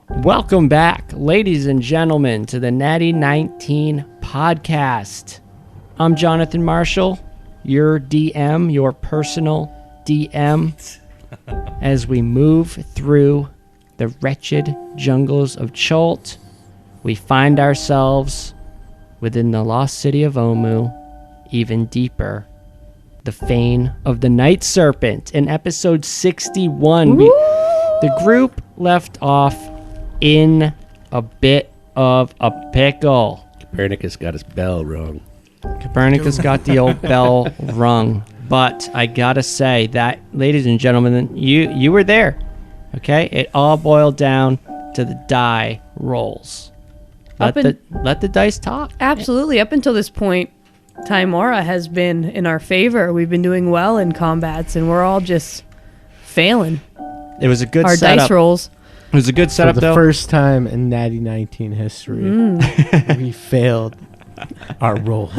Welcome back, ladies and gentlemen, to the Natty 19 podcast. I'm Jonathan Marshall, your DM, your personal DM, as we move through the wretched jungles of Cholt. We find ourselves within the lost city of Omu, even deeper, the Fane of the Night Serpent. In episode 61, the group left off in a bit of a pickle. Copernicus got his bell wrong. Copernicus got the old bell rung. But I gotta say that, ladies and gentlemen, you were there. Okay? It all boiled down to the die rolls. Let the dice talk. Absolutely. Up until this point, Timora has been in our favor. We've been doing well in combats, and we're all just failing. It was a good our setup. Dice rolls. It was a good setup, For the though. first time in Natty 19 history, we failed our rolls.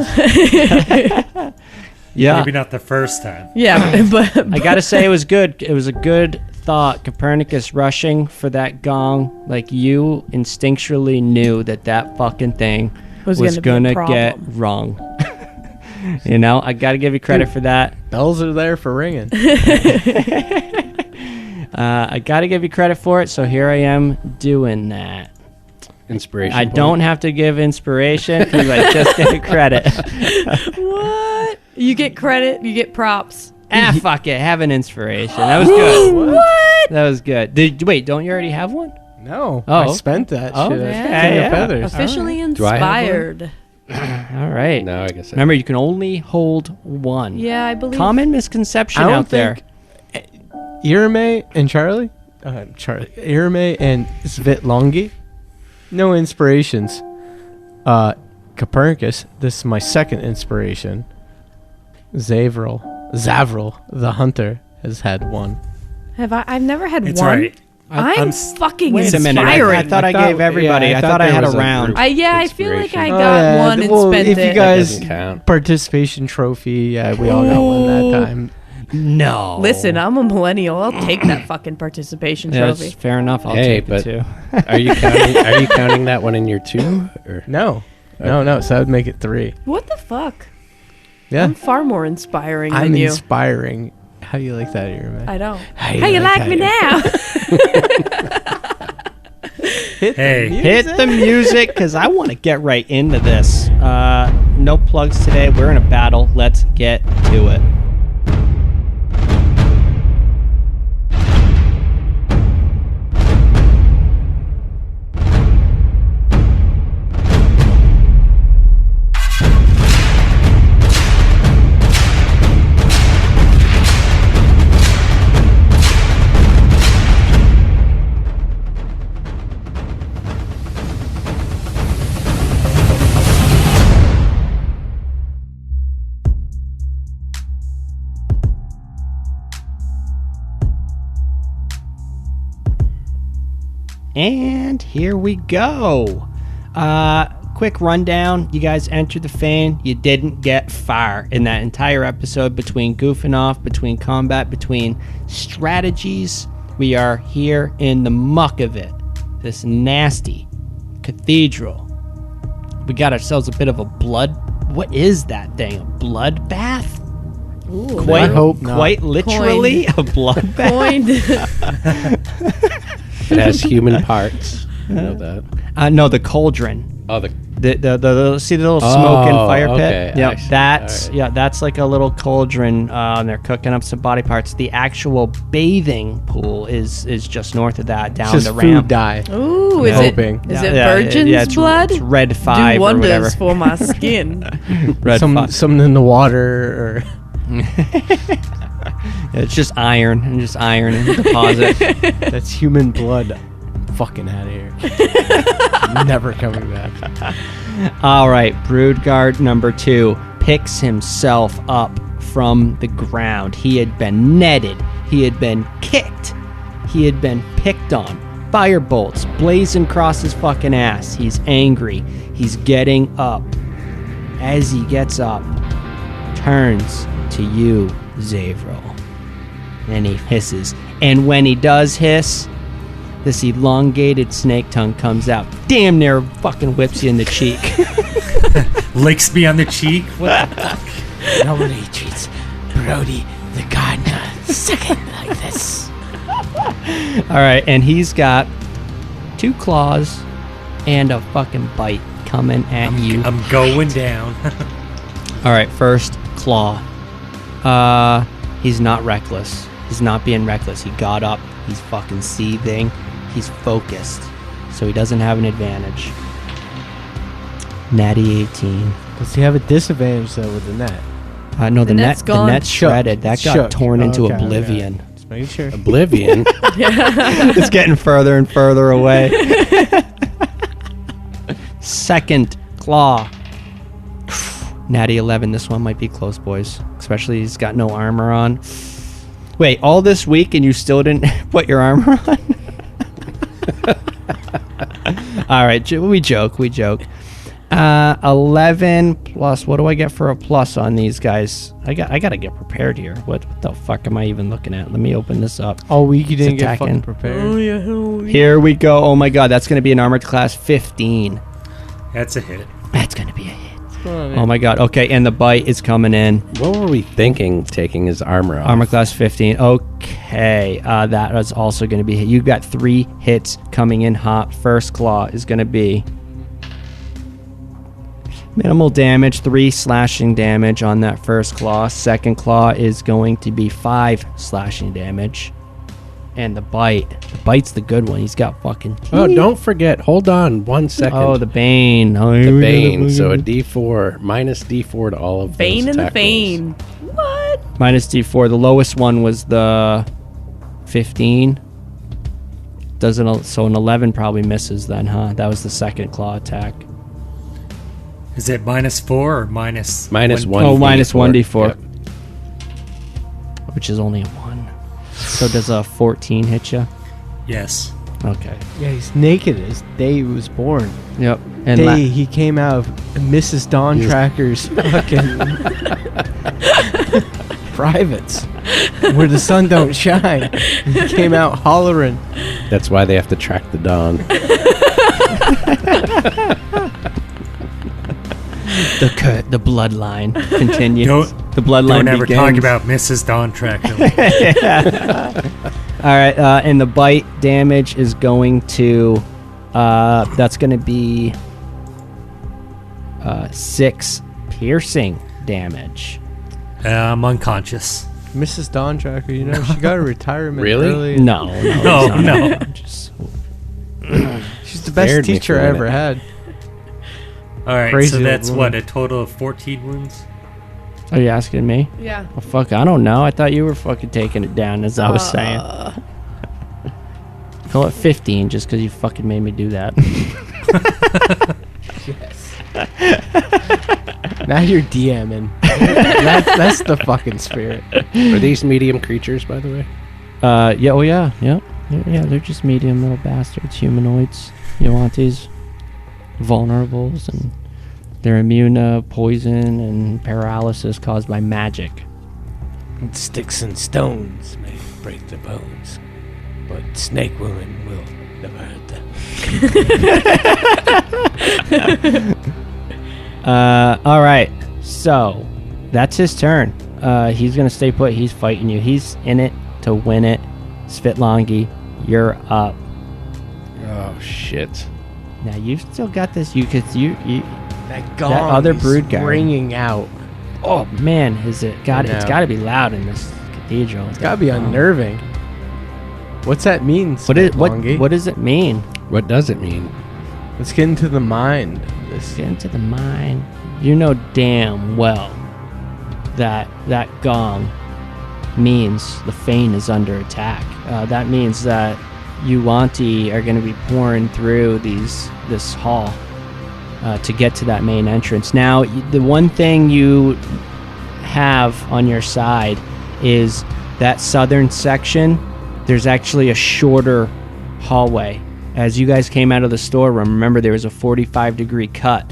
Yeah. Maybe not the first time. Yeah, but I gotta say it was good. It was a good thought. Copernicus rushing for that gong. Like, you instinctually knew that fucking thing was gonna get wrong. You know, I gotta give you credit for that. Bells are there for ringing. I gotta give you credit for it, so here I am doing that. Inspiration. I don't have to give inspiration because I just get credit. what? You get credit, you get props. Fuck it. Have an inspiration. That was good. What? That was good. Wait, don't you already have one? No, Oh. I spent that Oh, shit. yeah, King yeah. of Feathers. Officially Do I have one? inspired. All right. No, I guess. Remember, you can only hold one. Yeah, I believe. Common misconception I don't out there. Irame and Charlie, Irame and Svitlongi, no inspirations. Copernicus, this is my second inspiration. Zavril, the hunter, has had one. Have I? I've never had It's one. right. I'm fucking Wait a minute. inspiring. I thought I gave everybody. yeah, I thought I there had a was a round. group. I feel like I Inspiration. got one and spent if it. you guys That doesn't count. participation trophy, we all got one that time. No. Listen, I'm a millennial. I'll take that fucking participation Yeah, trophy. that's fair enough. I'll Hey, take it but- too. Are you counting? Are you counting that one in your two? Or? No, no. So that would make it 3. What the fuck? Yeah, I'm far more inspiring I'm than you. inspiring. How do you like that, Irame? I don't. How How you like me now? Hey. Hit the music because I want to get right into this. No plugs today. We're in a battle. Let's get to it. And here we go. Quick rundown. You guys entered the Fane. You didn't get far in that entire episode between goofing off, between combat, between strategies. We are here in the muck of it. This nasty cathedral. We got ourselves a bit of a blood... What is that thing? A bloodbath? Ooh, Quite, I hope not. quite literally a bloodbath. coined. It has human parts. You know that. No, the cauldron. Oh, the See the little smoke and fire pit? okay. Yeah, I see. that's All right. that's like a little cauldron. And they're cooking up some body parts. The actual bathing pool is just north of that, down Just the food ramp. dye. Ooh, I'm hoping. is it virgin's blood? It's red 5 Do or whatever. wonders for my skin. Red 5. Something in the water, or It's just iron and just iron and deposit. that's human blood. I'm fucking out of here. Never coming back. All right, Broodguard number 2 picks himself up from the ground. He had been netted. He had been kicked. He had been picked on. Fire bolts blazing across his fucking ass. He's angry. He's getting up. As he gets up, turns to you, Zavril. And he hisses. And when he does hiss, this elongated snake tongue comes out. Damn near fucking whips you in the cheek. Licks me on the cheek. What the fuck? Nobody treats Brody the gardener second like this. All right, and he's got 2 claws and a fucking bite coming at you. I'm going down. All right, first claw. He's not reckless. He's not being reckless. He got up. He's fucking seething. He's focused, so he doesn't have an advantage. Natty 18. Does he have a disadvantage though with the net? No, the net's net. gone. The net's shredded. That got Shook. torn into Okay, oblivion. okay. Just making sure. Oblivion. It's getting further and further away. Second claw. Natty 11. This one might be close, boys. Especially he's got no armor on. Wait, all this week and you still didn't put your armor on? All right, we joke. 11 plus. What do I get for a plus on these guys? I gotta get prepared here. What the fuck am I even looking at? Let me open this up. All week you didn't It's get fucking attacking. prepared. Here we go. Oh my god, that's gonna be an armored class 15. That's a hit. That's gonna be a hit. Oh my god. Okay, and the bite is coming in. What were we thinking taking his armor off? Armor class 15. Okay, that is also going to be hit. You've got 3 hits coming in hot. First claw is going to be minimal damage, 3 slashing damage on that first claw. Second claw is going to be 5 slashing damage. And the bite's the good one. He's got fucking teeth. Oh, don't forget. Hold on 1 second. Oh, the Bane. Oh, The Bane. So a D4, minus D4 to all of Bane those and the attack rolls. Fane. What? Minus D4. The lowest one was the 15. So an 11 probably misses then, huh? That was the second claw attack. Is it -4 or minus? Minus one? 1. Oh, minus 1d4. Yep. Which is only a 1. So does a 14 hit you? Yes. Okay. Yeah, he's naked as day he was born. Yep. And Day he came out of Mrs. Dawn Tracker's fucking privates, where the sun don't shine. He came out hollering. That's why they have to track the dawn. the bloodline continues. The bloodline Don't ever begins. talk about Mrs. Dawn Tracker. All right, and the bite damage is going to, that's going to be 6 piercing damage. I'm unconscious. Mrs. Dawn Tracker, you know, she got a retirement Really? early. No, No. Just, She's the best Scared me teacher for I a ever minute. had. All right, Crazy so old that's woman. what, a total of 14 wounds? are you asking me? Yeah. Oh, fuck, I don't know. I thought you were fucking taking it down, as I was saying. Call it 15 just because you fucking made me do that. Now you're DMing. That's the fucking spirit. Are these medium creatures, by the way? Yeah, oh yeah, yeah. They're just medium little bastards, humanoids, Yuan-tis, vulnerables, and they're immune to poison and paralysis caused by magic. Sticks and stones may break their bones, but snake women will never hurt them. All right, so that's his turn. He's gonna stay put. He's fighting you. He's in it to win it. Svitlangi, you're up. Oh, shit. Now you've still got this. You That gong other is brood guy. ringing out. oh man, is it got? I It's know. got to be loud in this cathedral. It's gotta be unnerving. What's that mean, What Svitlangi? what does it mean? What does it mean? Let's get into the mind of this. Get into the mind. You know damn well that gong means the Fane is under attack. That means that Yuan-ti are going to be pouring through this hall to get to that main entrance. Now, the one thing you have on your side is that southern section. There's actually a shorter hallway. As you guys came out of the storeroom, remember there was a 45-degree cut.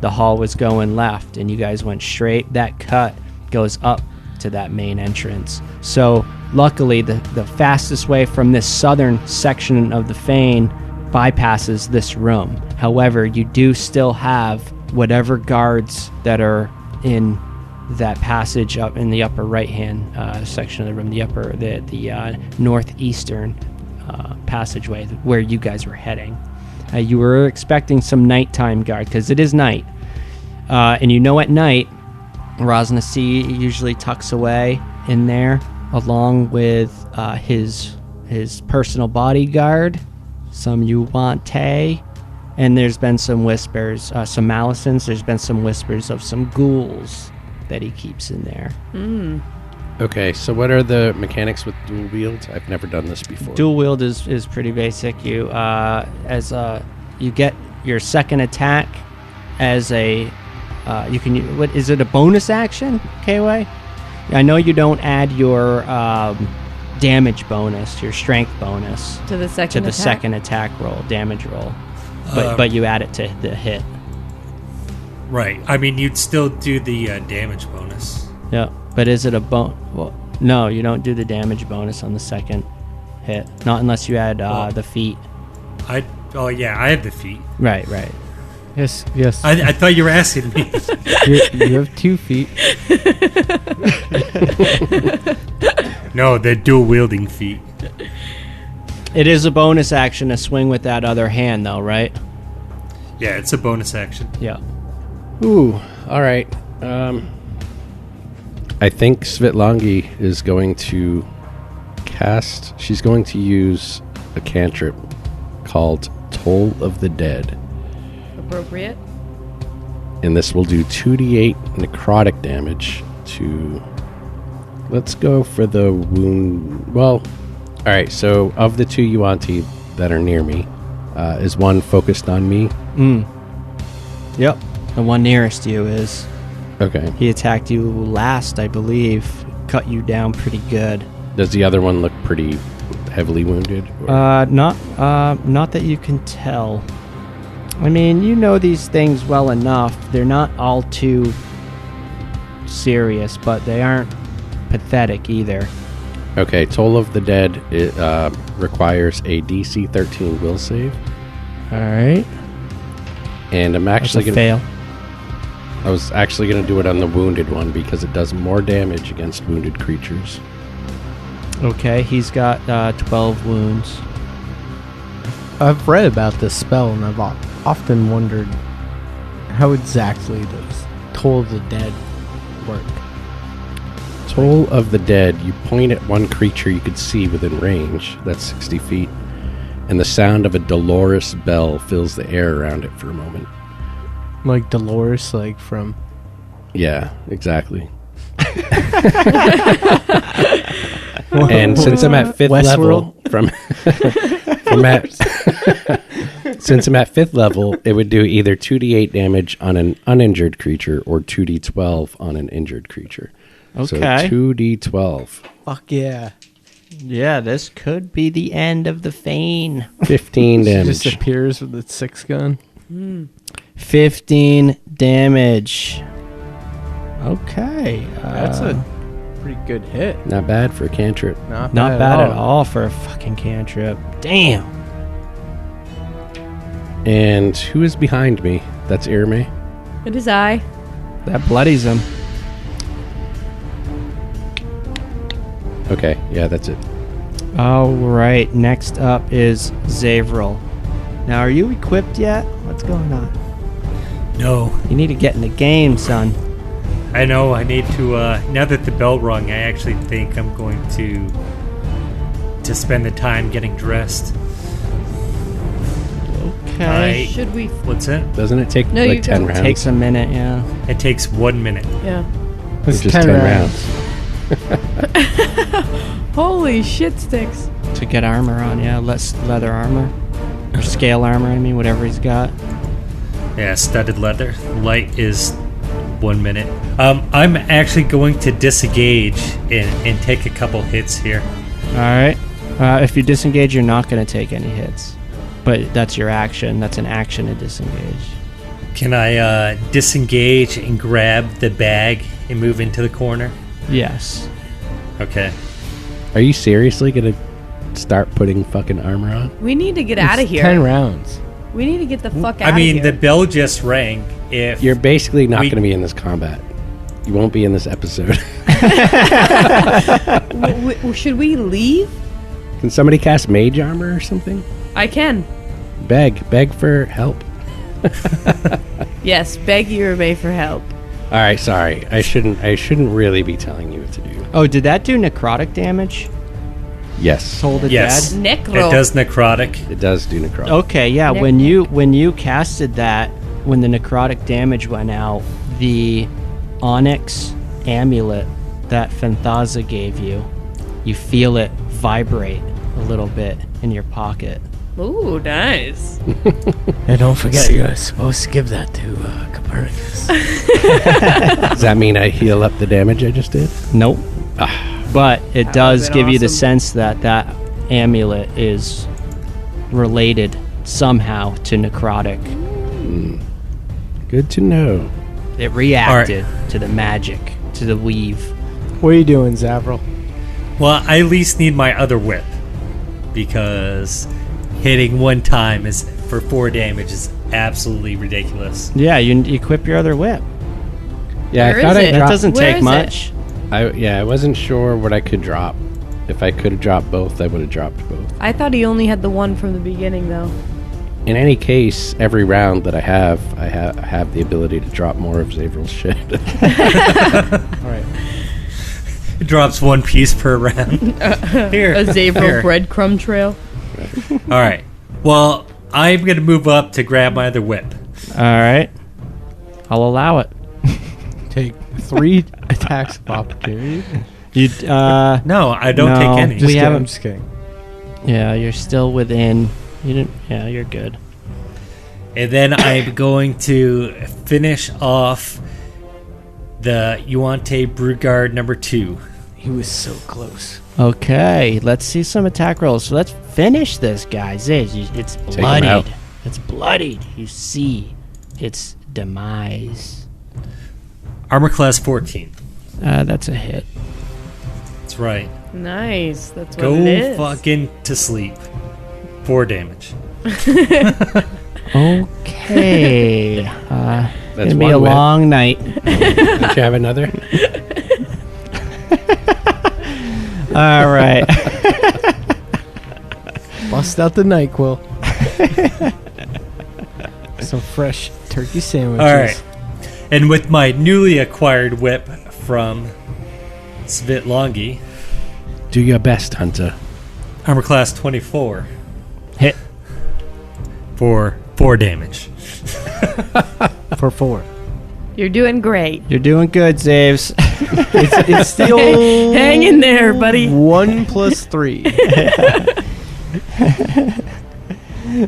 The hall was going left, and you guys went straight. That cut goes up to that main entrance. So luckily, the fastest way from this southern section of the Fane bypasses this room. However, you do still have whatever guards that are in that passage up in the upper right-hand section of the room, the northeastern passageway where you guys were heading. You were expecting some nighttime guard because it is night, and at night, Rosnasi usually tucks away in there along with his personal bodyguard, some Yuan-ti, and there's been some whispers, some Malisons. There's been some whispers of some ghouls that he keeps in there. Okay, so what are the mechanics with dual wield? I've never done this before. Dual wield is pretty basic. You you get your second attack as a you can. What is it? A bonus action, KY? I know you don't add your damage bonus, your strength bonus To the second second attack roll, damage roll, but you add it to the hit. Right. I mean, you'd still do the damage bonus. Yeah, but is it a Well, no, you don't do the damage bonus on the second hit, not unless you add the feat. I have the feet. Right. Yes. I thought you were asking me. you have 2 feet. No, the dual wielding feet. It is a bonus action to swing with that other hand, though, right? Yeah, it's a bonus action. Yeah. Ooh, all right. I think Svitlangi is going to she's going to use a cantrip called Toll of the Dead. Appropriate. And this will do 2d8 necrotic damage to... Let's go for the wound... Well, alright, so of the 2 Yuan-ti that are near me, is one focused on me? Yep. The one nearest you is. Okay. He attacked you last, I believe. Cut you down pretty good. Does the other one look pretty heavily wounded? Or? Not that you can tell. I mean, you know these things well enough. They're not all too serious, but they aren't pathetic either. Okay, Toll of the Dead requires a DC 13 will save. All right. And I'm actually That's a going to fail. I was actually going to do it on the wounded one because it does more damage against wounded creatures. Okay, he's got 12 wounds. I've read about this spell, and I've often wondered how exactly does Toll of the Dead work? Toll of the Dead, you point at one creature you could see within range, that's 60 feet, and the sound of a dolorous bell fills the air around it for a moment. Like Dolores, like from... Yeah, exactly. And since I'm at 5th level, since I'm at 5th level, it would do either 2d8 damage on an uninjured creature or 2d12 on an injured creature. Okay. So 2d12. Fuck yeah. Yeah, this could be the end of the Fane. 15 She damage. just appears with its 6 gun. 15 damage. Okay. That's a pretty good hit. Not bad for a cantrip. Not bad at all for a fucking cantrip. Damn. And who is behind me? That's Irme. It is I. That bloodies him. Okay, yeah, that's it. All right. Next up is Zavril. Now, are you equipped yet? What's going on? No, You need to get in the game, son. I know. I need to. Now that the bell rung, I actually think I'm going to spend the time getting dressed. Okay. Should we? What's it? Doesn't it take No, you like 10 go. rounds? Takes a minute, yeah. It takes 1 minute. Yeah. It's Just 10 rounds. Holy shit sticks. To get armor on, yeah. Less leather armor. Or scale armor, I mean, whatever he's got. Yeah, studded leather. Light is 1 minute. I'm actually going to disengage and take a couple hits here. All right. If you disengage, you're not going to take any hits. But that's your action. That's an action to disengage. Can I disengage and grab the bag and move into the corner? Yes. Okay. Are you seriously gonna start putting fucking armor on? We need to get out of It's here. 10 rounds. We need to get the fuck out I mean, of the here. bell just rang. If You're basically not We- gonna be in this combat. You won't be in this episode. Should we leave? Can somebody cast mage armor or something? I can. Beg for help. Yes, beg Yurume for help. All right, sorry. I shouldn't really be telling you what to do. Oh, did that do necrotic damage? Yes, Toll the Yes. dead? Necro. it does necrotic. it does do necrotic. Okay, yeah. Nec- When you casted that, when the necrotic damage went out, the onyx amulet that Fanthaza gave you, you feel it vibrate a little bit in your pocket. Ooh, nice. And don't forget, you're supposed to give that to Copernicus. Does that mean I heal up the damage I just did? Nope. But it That does would've give been you the awesome. sense that that amulet is related somehow to necrotic. Good to know. It reacted to the magic, to the weave. What are you doing, Zavril? Well, I at least need my other whip because hitting one time is for 4 damage is absolutely ridiculous. Yeah, you equip your other whip. Yeah, Where I thought is I it? That dropped. doesn't Where take is it? much. I wasn't sure what I could drop. If I could have dropped both, I would have dropped both. I thought he only had the one from the beginning, though. In any case, every round that I have the ability to drop more of Zavril's shit. All right. It drops 1 piece per round. Here. A Zavril Here. breadcrumb trail. All right. Well, I'm going to move up to grab my other whip. All right. I'll allow it. Take 3 attacks of opportunity. You No, I don't No, take any. We Just kidding, haven't- I'm just kidding. yeah, you're still within. You didn't. Yeah, you're good. And then I'm going to finish off the Yuan-ti Brugard number 2. He was so close. Okay, let's see some attack rolls. So let's finish this, guys. It's him out. bloodied. It's bloodied. You see its demise. Armor class 14. That's a hit. That's right. Nice. That's what Go it is. fucking to sleep. 4 damage. Okay. That's gonna be one a whip. long night. Don't you have another? All right. Bust out the NyQuil. Some fresh turkey sandwiches. All right. And with my newly acquired whip from Svitlongi, Do your best, Hunter. armor class 24 Hit. for 4 damage. For 4. You're doing great. You're doing good, Zaves. It's the old Hang in there, buddy. 1 plus 3.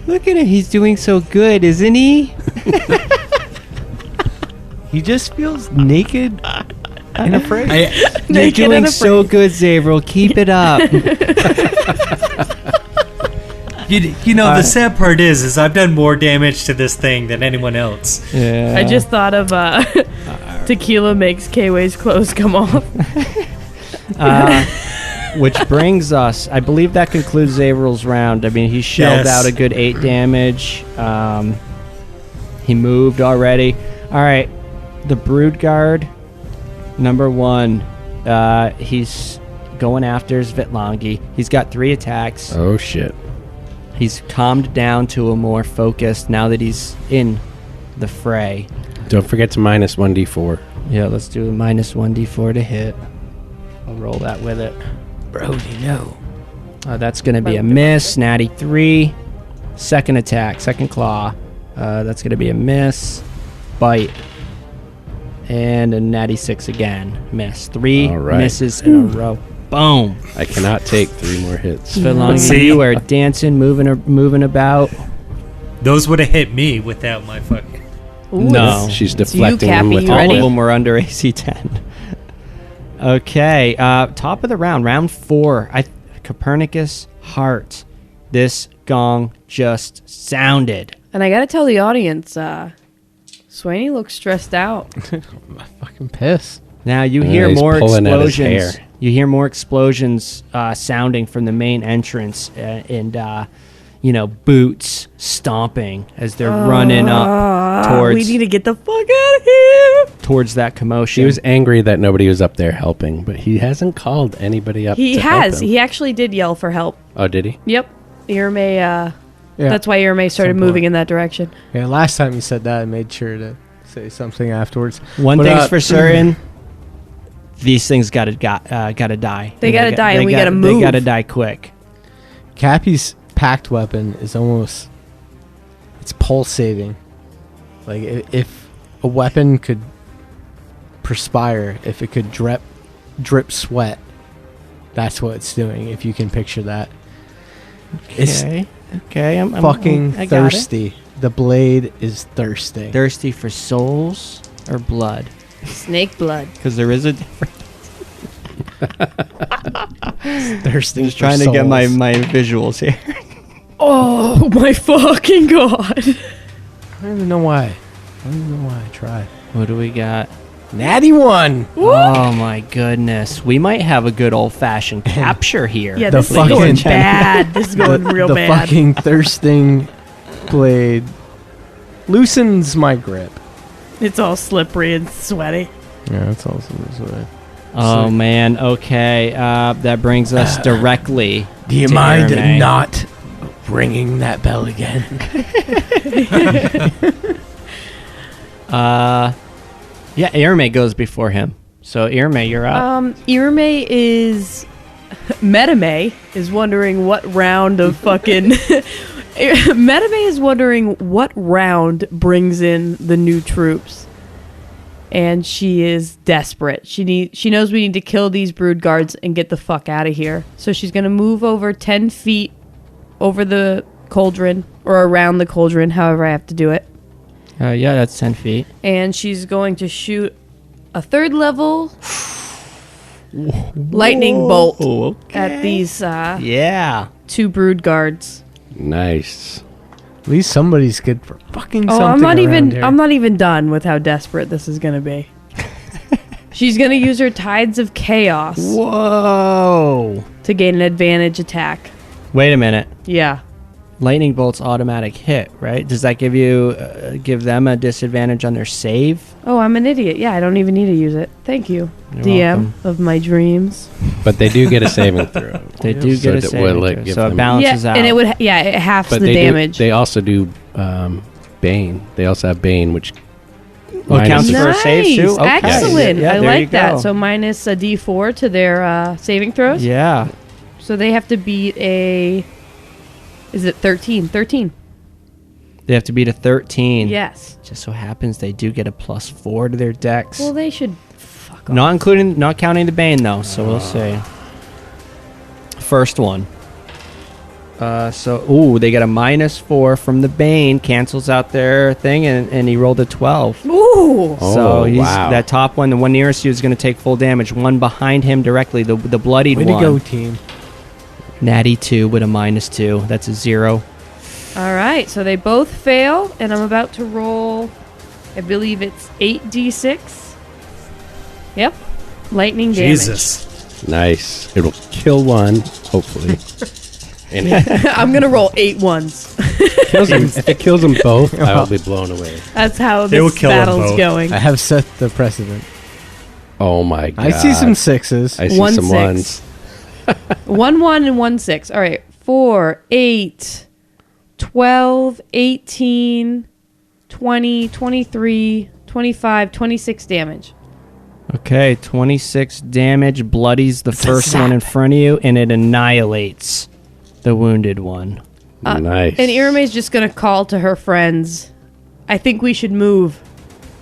Look at him. He's doing so good, isn't he? He just feels naked and afraid. You're Naked doing and so afraid. good, Zavril. Keep it up. You know, the sad part is I've done more damage to this thing than anyone else. Yeah. I just thought of tequila makes K-Way's clothes come off. Which brings us, I believe that concludes Zavril's round. I mean, he shelled Yes. out a good 8 damage. He moved already. All right, the Brood Guard, number 1. He's going after Svitlongi. He's got 3 attacks. Oh shit. He's calmed down to a more focused now that he's in the fray. Don't forget to minus 1d4. Yeah, let's do a minus 1d4 to hit. I'll roll that with it. Brody, no. That's going to be a miss. Natty 3. Second attack, second claw. That's going to be a miss. Bite. And a natty 6 again. Miss. 3 All right. misses in a row. Boom. I cannot take 3 more hits. Svitlongi, See? you are dancing, moving about. Those would have hit me without my fucking... Ooh, No. She's It's you, deflecting them Cappy. with You her All ready? of whip. them were under AC 10. Okay, top of the round 4. Copernicus Heart. This gong just sounded. And I gotta tell the audience, Swaney looks stressed out. Fucking piss. Now you hear he's more pulling at his explosions. hair. You hear more explosions sounding from the main entrance, and boots stomping as they're running up towards. We need to get the fuck out of here. Towards that commotion. He was angry that nobody was up there helping, but he hasn't called anybody up. He to help has. him. He actually did yell for help. Oh, did he? Yep. Irme, Yeah. that's why Irme started Some moving point. in that direction. Yeah, last time you said that, I made sure to say something afterwards. One But, thing's for certain. These things gotta die. They gotta die, and we gotta They move. gotta die quick. Cappy's packed weapon is almost... It's pulsating. Like, if a weapon could perspire, if it could drip sweat, that's what it's doing, if you can picture that. It's Okay. I'm fucking I got it. thirsty. The blade is thirsty. Thirsty for souls or blood? Snake blood. Because there is a difference. Thirsty. I'm just for trying to get my souls. visuals here. Oh my fucking god. I don't even know why. I tried. What do we got? Natty one. Oh my goodness. We might have a good old fashioned capture here. Yeah, The this is fucking- going bad. This is going real the bad. fucking thirsting blade loosens my grip. It's all slippery and sweaty. Yeah, that's also this way. Oh man. Okay. That brings us directly. Do you to mind Irme. not ringing that bell again? Yeah, Irme goes before him. So Irme, you're up. Irme is... Metame is wondering what round of fucking... Metame is wondering what round brings in the new troops. And she is desperate. She knows we need to kill these brood guards and get the fuck out of here. So she's going to move over 10 feet over the cauldron, or around the cauldron, however I have to do it. Yeah, that's 10 feet. And she's going to shoot a 3rd level lightning bolt Oh, at these yeah. 2 brood guards. Nice. At least somebody's good for fucking Oh, something around here. I'm not even done with how desperate this is going to be. She's going to use her Tides of Chaos Whoa. to gain an advantage attack. Wait a minute. Yeah. Lightning bolt's automatic hit, right? Does that give them a disadvantage on their save? Oh, I'm an idiot. Yeah, I don't even need to use it. Thank you, You're DM welcome. of my dreams. But they do get a saving throw. They do So get a that saving will it throw, give so it them- balances Yeah, out. and it would it halves But the they damage. They also do Bane. They also have Bane, which Oh, it counts minuses- for a save too? Okay. Excellent. Yeah, I there you like that. go. So minus a D4 to their saving throws. Yeah. So they have to beat a... Is it 13? 13. They have to beat a 13. Yes. Just so happens they do get a +4 to their dex. Well, they should... Fuck off. Not counting the Bane though, so we'll see. First one. They get a -4 from the Bane, cancels out their thing, and he rolled a 12. Ooh. So he's wow. that top one, the one nearest you, is going to take full damage. One behind him directly, the bloodied Way one. to go, team. Natty 2 with a -2. That's a 0. All right. So they both fail, and I'm about to roll... I believe it's 8d6. Yep. Lightning damage. Jesus. Nice. It'll kill one, hopefully. And I'm going to roll 8 ones. if it kills them both, I will be blown away. That's how They will this kill 'em battle's both. going. I have set the precedent. Oh my god. I see some 6s. I see 1 some 6. ones. 1 1 and 1 6. All right. 4, 8, 12, 18, 20, 23, 25, 26 damage. Okay, 26 damage, bloodies the first one in front of you, and it annihilates the wounded one. Nice. And Irame's just going to call to her friends. I think we should move.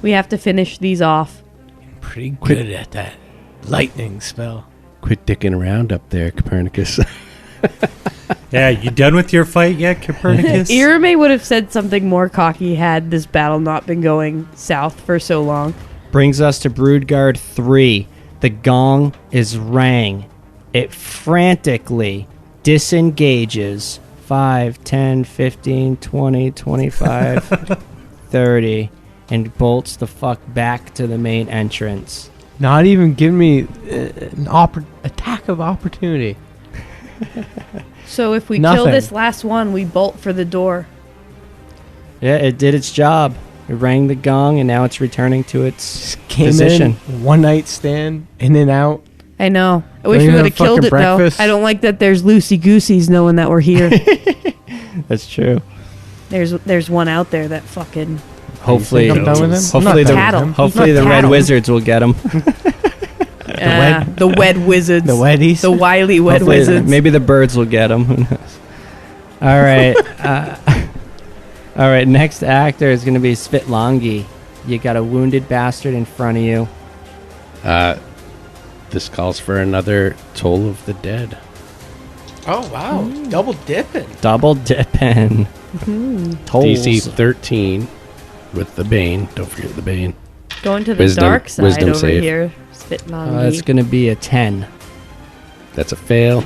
We have to finish these off. Pretty good at that lightning spell. Quit dicking around up there, Copernicus. Yeah, you done with your fight yet, Copernicus? Irame would have said something more cocky had this battle not been going south for so long. Brings us to Broodguard 3. The gong is rang. It frantically disengages 5, 10, 15, 20, 25, 30, and bolts the fuck back to the main entrance. Not even give me an attack of opportunity. So if we kill Nothing. this last one, we bolt for the door. Yeah, it did its job. It rang the gong, and now it's returning to its Just came position. in, one night stand, in and out. I know. I wish Don't we even would have have killed fucking it breakfast. though. I don't like that there's loosey gooseys knowing that we're here. That's true. There's one out there that fucking Hopefully, You think I'm done with him? I'm hopefully not the done with cattle. him. hopefully He's the not red cattle. wizards will get him. the wed wizards. The weddies. The wily wed Hopefully, wizards. maybe the birds will get him. Who knows? All right. All right. Next actor is going to be Svitlangi. You got a wounded bastard in front of you. This calls for another Toll of the Dead. Oh, wow. Double dipping. Double dipping. Tolls. DC 13 with the Bane. Don't forget the Bane. Going to the Wisdom- dark side wisdom over save. here. Spitting on That's me. going to be a 10. That's a fail.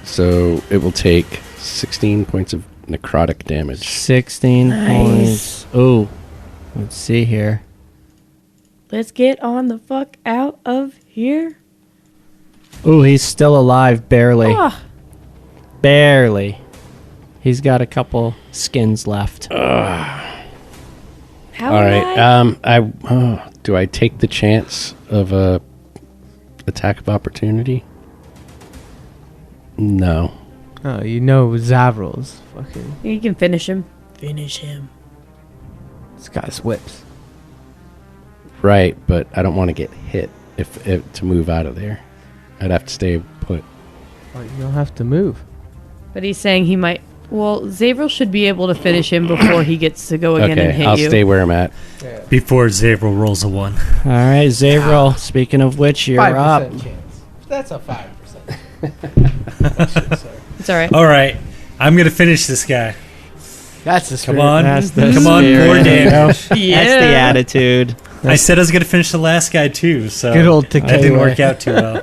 So it will take 16 points of necrotic damage. 16 Nice. points. Ooh. Let's see here. Let's get on the fuck out of here. Ooh, he's still alive, barely. Ah, Barely. He's got a couple skins left. how All right. I? Do I take the chance of a attack of opportunity? No. Oh, you know Zavril's fucking... You can finish him. Finish him. This guy's whips. Right, but I don't want to get hit if to move out of there. I'd have to stay put. Oh, you don't have to move. But he's saying he might. Well, Zavril should be able to finish him before he gets to go again and Okay, hit I'll you. stay where I'm at. Before Zavril rolls a 1. All right, Zavril. Speaking of which, you're up. chance. That's a 5%. It's all right. All right, I'm gonna finish this guy. That's the Come spirit. on, That's the come on, spirit. poor damage. Yeah. That's the attitude. I said I was gonna finish the last guy too, so Good old that didn't Takei. work out too well.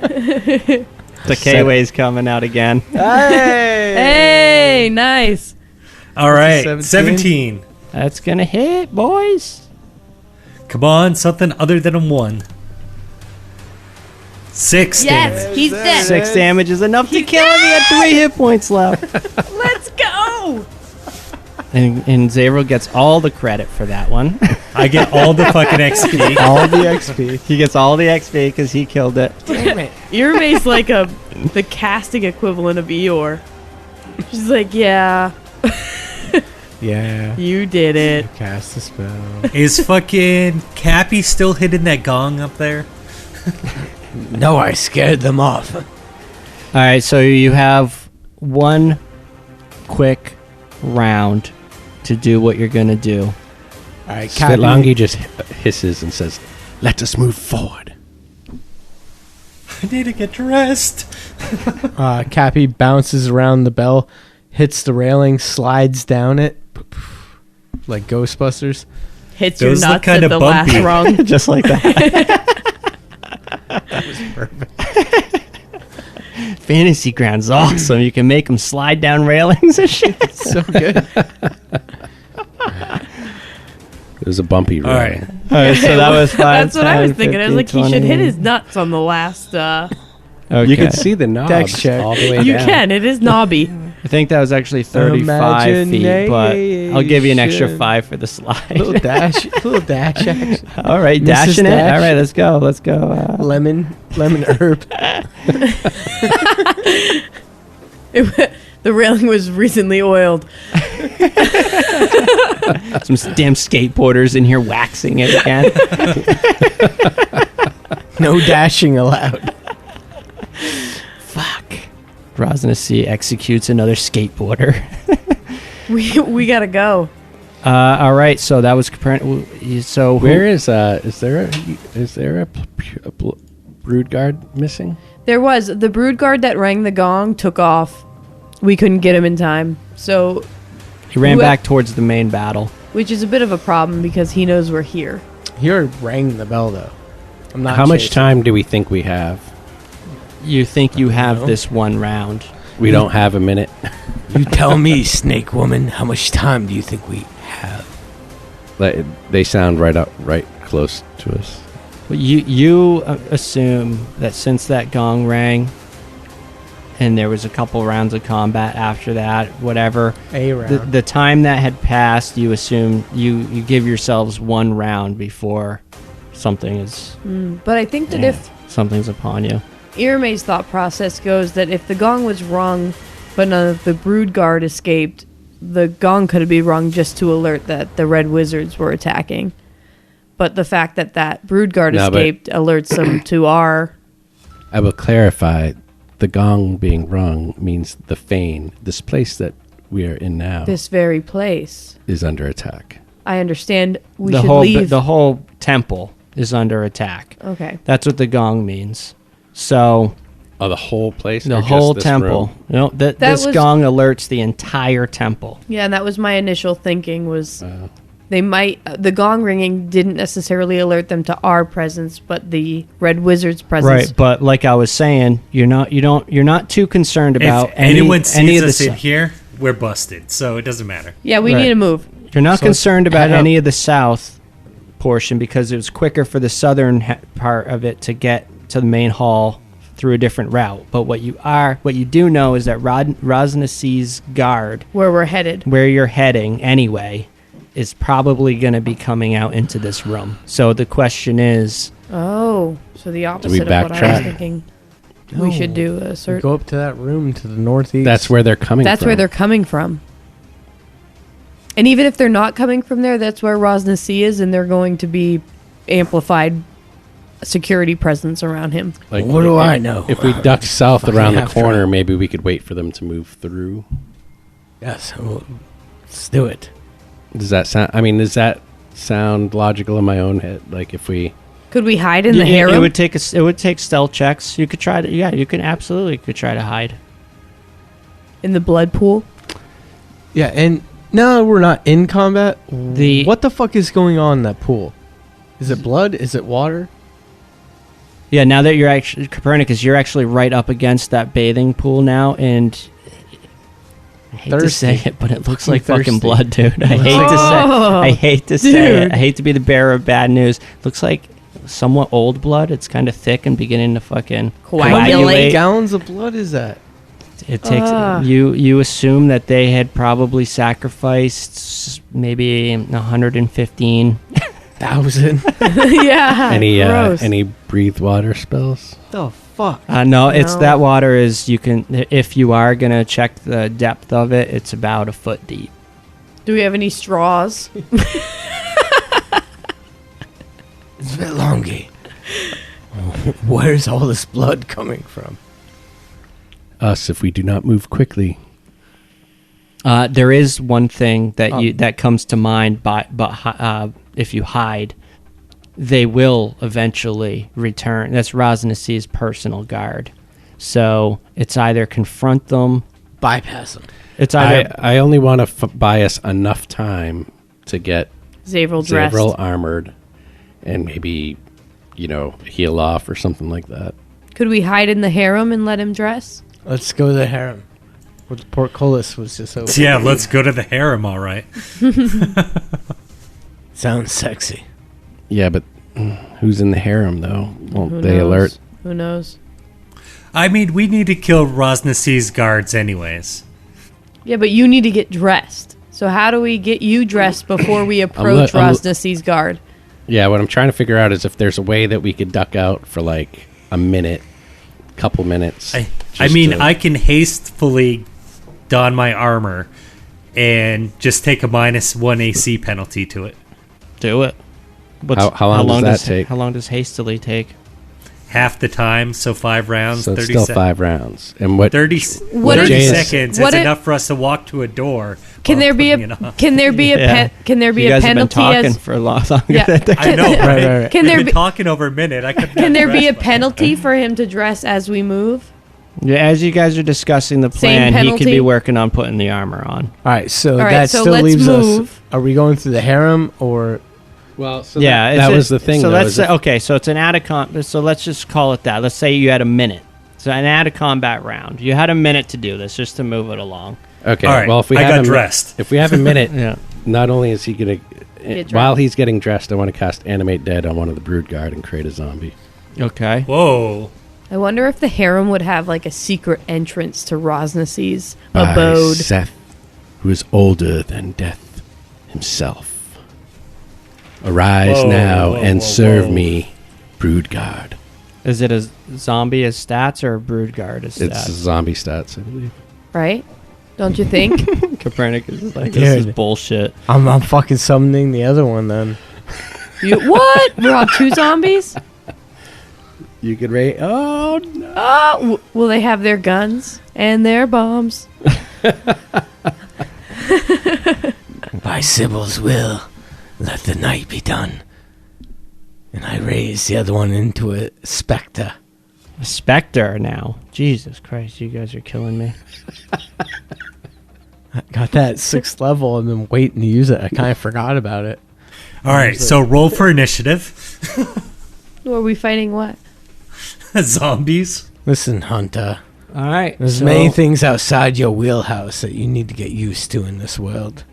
The K-Way's coming out again. Hey! Hey, nice. All right, 17? 17. That's going to hit, boys. Come on, something other than a 1. 6 damage. Yes, he's dead. 6 damage is enough to kill him. He had 3 hit points left. Let's go. And Zavril gets all the credit for that one. I get all the fucking XP. All the XP. He gets all the XP because he killed it. Damn it. Irme's like the casting equivalent of Eeyore. She's like, yeah, Yeah. you did it. Cast a spell. Is fucking Cappy still hitting that gong up there? No, I scared them off. All right, so you have one quick round to do what you're going to do. All right, Svitlangi just hisses and says, "Let us move forward." I need to get dressed. Cappy bounces around the bell, hits the railing, slides down it, like Ghostbusters. Hits Those your look nuts at kinda the bumpy. last rung. Just like that. Fantasy Ground's awesome. You can make them slide down railings and shit. So good. It was a bumpy All ride. right. All right, so that was 5. That's what I was 10, thinking. I was 15, like, he should hit 20. his nuts on the last. Okay. You can see the knobs Dex check. all the way You down. can. It is knobby. I think that was actually 35 feet, but I'll give you an extra Imagination. 5 for the slide. Little dash action. All right, Mrs. dashing it. Dash. All right, let's go. Let's go. Lemon herb. The railing was recently oiled. Some damn skateboarders in here waxing it again. No dashing allowed. Fuck. Rosnacy executes another skateboarder. We gotta go. All right, so that was so Where is there a brood guard missing? There was the brood guard that rang the gong took off. We couldn't get him in time, so he ran back towards the main battle. which is a bit of a problem because he knows we're here. He already rang the bell though. I'm not. How much chasing. time do we think we have? You think you have know. this one round? We don't have a minute. You tell me, Snake Woman. How much time do you think we have? They sound right close to us. You assume that since that gong rang, and there was a couple rounds of combat after that, whatever. A round. The time that had passed, you assume you give yourselves one round before something is But I think that if something's upon you. Irame's thought process goes that if the gong was rung, but none of the brood guard escaped, the gong could be rung just to alert that the red wizards were attacking. But the fact that that brood guard escaped alerts them to our... I will clarify. The gong being rung means the Fane, this place that we are in now, This very place. is under attack. I understand we the should whole leave. the whole temple is under attack. Okay. That's what the gong means. So Oh, the whole place? the or just whole this temple. room? You know, this was- gong alerts the entire temple. Yeah, and that was my initial thinking was they might... the gong ringing didn't necessarily alert them to our presence, but the red wizard's presence. Right, but like I was saying, you're not too concerned about If anyone any sees of us the in here, we're busted. So it doesn't matter. Yeah, we Right. need to move. You're not So concerned about head up. any of the south portion because it was quicker for the southern part of it to get to the main hall through a different route. But what you do know is that Rosnasi's guard, Where we're headed. where you're heading anyway, is probably going to be coming out into this room. So the question is, Oh, so the opposite of what I was backtrack? thinking. We should do a We certain... go up to that room to the northeast. That's where they're coming That's from. where they're coming from. And even if they're not coming from there, that's where Rosnasi is, and they're going to be amplified security presence around him. Like, What do I know? If we duck south Fucking around the half corner, drunk. maybe we could wait for them to move through. Yes, well, let's do it. Does that sound logical in my own head? Like if we... Could we hide in the it harem? would take stealth checks. You could try to, you can absolutely try to hide. In the blood pool? Yeah, and now we're not in combat. The- What the fuck is going on in that pool? Is it blood? Is it water? Yeah, now that you're actually Copernicus, you're actually right up against that bathing pool now, and I hate to say Thirsty. it, but it looks I'm like fucking thirsty. blood, dude. I hate to say dude. it. I hate to be the bearer of bad news. Looks like somewhat old blood. It's kind of thick and beginning to fucking How many Coagulate. gallons of blood is that? It takes Ah. you assume that they had probably sacrificed maybe 115. 1,000. Yeah. gross. any breathe water spells? The fuck? No, it's No. that water is you can if you are gonna check the depth of it, it's about a foot deep. Do we have any straws? It's Velongi. Where's all this blood coming from? Us, if we do not move quickly. There is one thing that that comes to mind, but if you hide, they will eventually return. That's Rosnasi's personal guard. So it's either confront them. Bypass them. It's either I only want to buy us enough time to get Zavril dressed. Zavril armored and maybe, heal off or something like that. Could we hide in the harem and let him dress? Let's go to the harem. Where the portcullis was just open. Yeah, let's go to the harem, all right. Sounds sexy. Yeah, but who's in the harem, though? Won't Who they knows? alert? Who knows? I mean, we need to kill Rosnasi's guards anyways. Yeah, but you need to get dressed. So how do we get you dressed before we approach I'm Rosnasi's guard? Yeah, what I'm trying to figure out is if there's a way that we could duck out for like a minute, couple minutes. I just mean, to- I can hastefully don my armor and just take a -1 AC penalty to it. do it. How long does that take? How long does hastily take? Half the time, so 5 rounds, So it's 30 still sec- 5 rounds. And what 30, What 30 if- seconds what is if- enough for us to walk to a door. Can while there be putting a it on. can there be a Yeah. can there be You a guys have been penalty talking as for a lot longer. Yeah. than that. I know, right? right. Can We've there been be- talking over a minute. I could can there be a dress by- penalty for him to dress as we move? Yeah, as you guys are discussing the Same plan, he could penalty? be working on putting the armor on. All right, so All right, that so still let's leaves move. us. Are we going through the harem or? Well, so Yeah, that it's was the thing. So though, let's is say, if- okay, so it's an out-of-combat. So let's just call it that. Let's say you had a minute. So an out-of-combat round. You had a minute to do this, just to move it along. Okay, All right, well, if we I have got a mi- dressed. if we have a minute, Yeah. not only is he gonna while he's getting dressed, I want to cast Animate Dead on one of the Brood Guard and create a zombie. Okay. Whoa. I wonder if the harem would have like a secret entrance to Rosnas's By abode. Seth, who is older than death himself. Arise Whoa, now whoa, and whoa, serve whoa. me, Brood Guard. Is it a zombie as stats or a brood guard as It's stats? zombie stats, I believe. Right? Don't you think? Copernicus is like, this is Dude. bullshit. I'm fucking summoning the other one then. What? We're on 2 zombies? You could rate. Oh no! Oh, will they have their guns and their bombs? By Sybil's will, let the night be done. And I raise the other one into a spectre. A specter now. Jesus Christ, you guys are killing me. I got that 6th level and been waiting to use it. I kind of forgot about it. All right, so roll for initiative. Or are we fighting what? Zombies. Listen, Hunter. All right. There's so- many things outside your wheelhouse that you need to get used to in this world.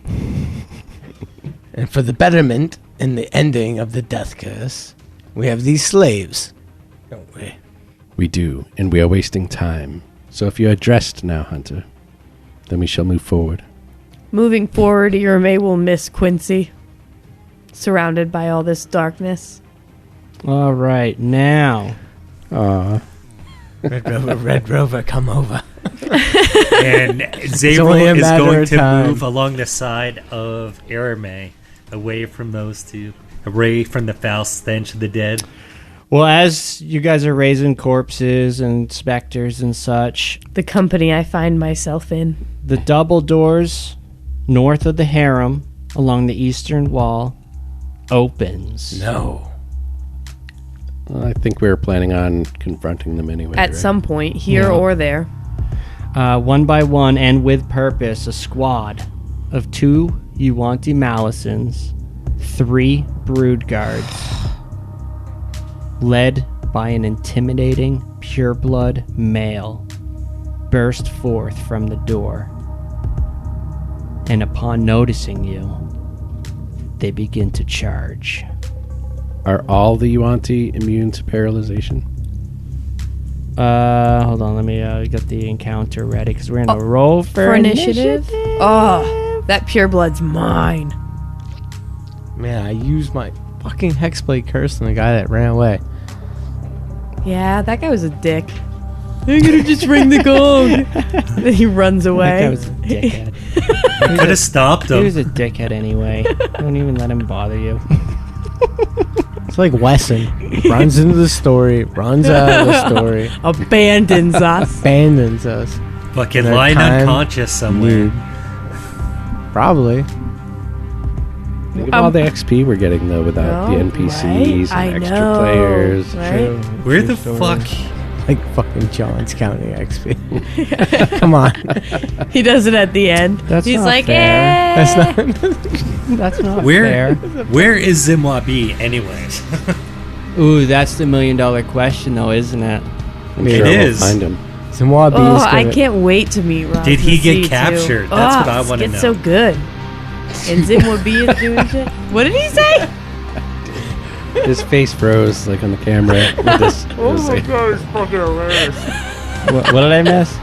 And for the betterment and the ending of the death curse, we have these slaves, don't we? We do, and we are wasting time. So if you are dressed now, Hunter, then we shall move forward. Moving forward, Irame will miss Quincy, surrounded by all this darkness. All right, now. Aw. Red Rover, come over. And only Zavril a is matter going of to time. move along the side of Arame, away from those two. Away from the foul stench of the dead. Well, as you guys are raising corpses and specters and such, The company I find myself in. the double doors north of the harem along the eastern wall opens. No. Well, I think we were planning on confronting them anyway. At right? some point, here Yeah. or there. One by one and with purpose, a squad of 2 Yuan-ti Malisons, 3 brood guards, led by an intimidating pureblood male, burst forth from the door. And upon noticing you, they begin to charge. Are all the Yuan-ti immune to paralyzation? Hold on, let me get the encounter ready because we're gonna roll For initiative? Oh, that pureblood's mine. Man, I used my fucking Hexblade curse on the guy that ran away. Yeah, that guy was a dick. I'm gonna just ring the gong. Then he runs That away. guy was a dickhead. Could have stopped He him. was a dickhead anyway. Don't even let him bother you. It's like Wesson. Runs into the story, runs out of the story, Abandons us. abandons us. Fucking Their lying time unconscious somewhere. Weird. Probably. Think of all the XP we're getting, though, without the No, NPCs right? and I extra know, players. right? Where the fuck? Like fucking John's counting XP. Come on. He does it at the end. That's He's not like, fair. That's eh. not. That's not Where? fair. Where is Zimwabi, anyways? Ooh, that's the $1 million question, though, isn't it? I'm It sure is. we'll find him. Zimwabi Oh, is I gonna- can't wait to meet Ross. Did he get captured? That's what I wanna It's know. so good. And Zim would be doing shit. What did he say? His face froze, like on the camera. With this, god, it's fucking hilarious. What did I miss?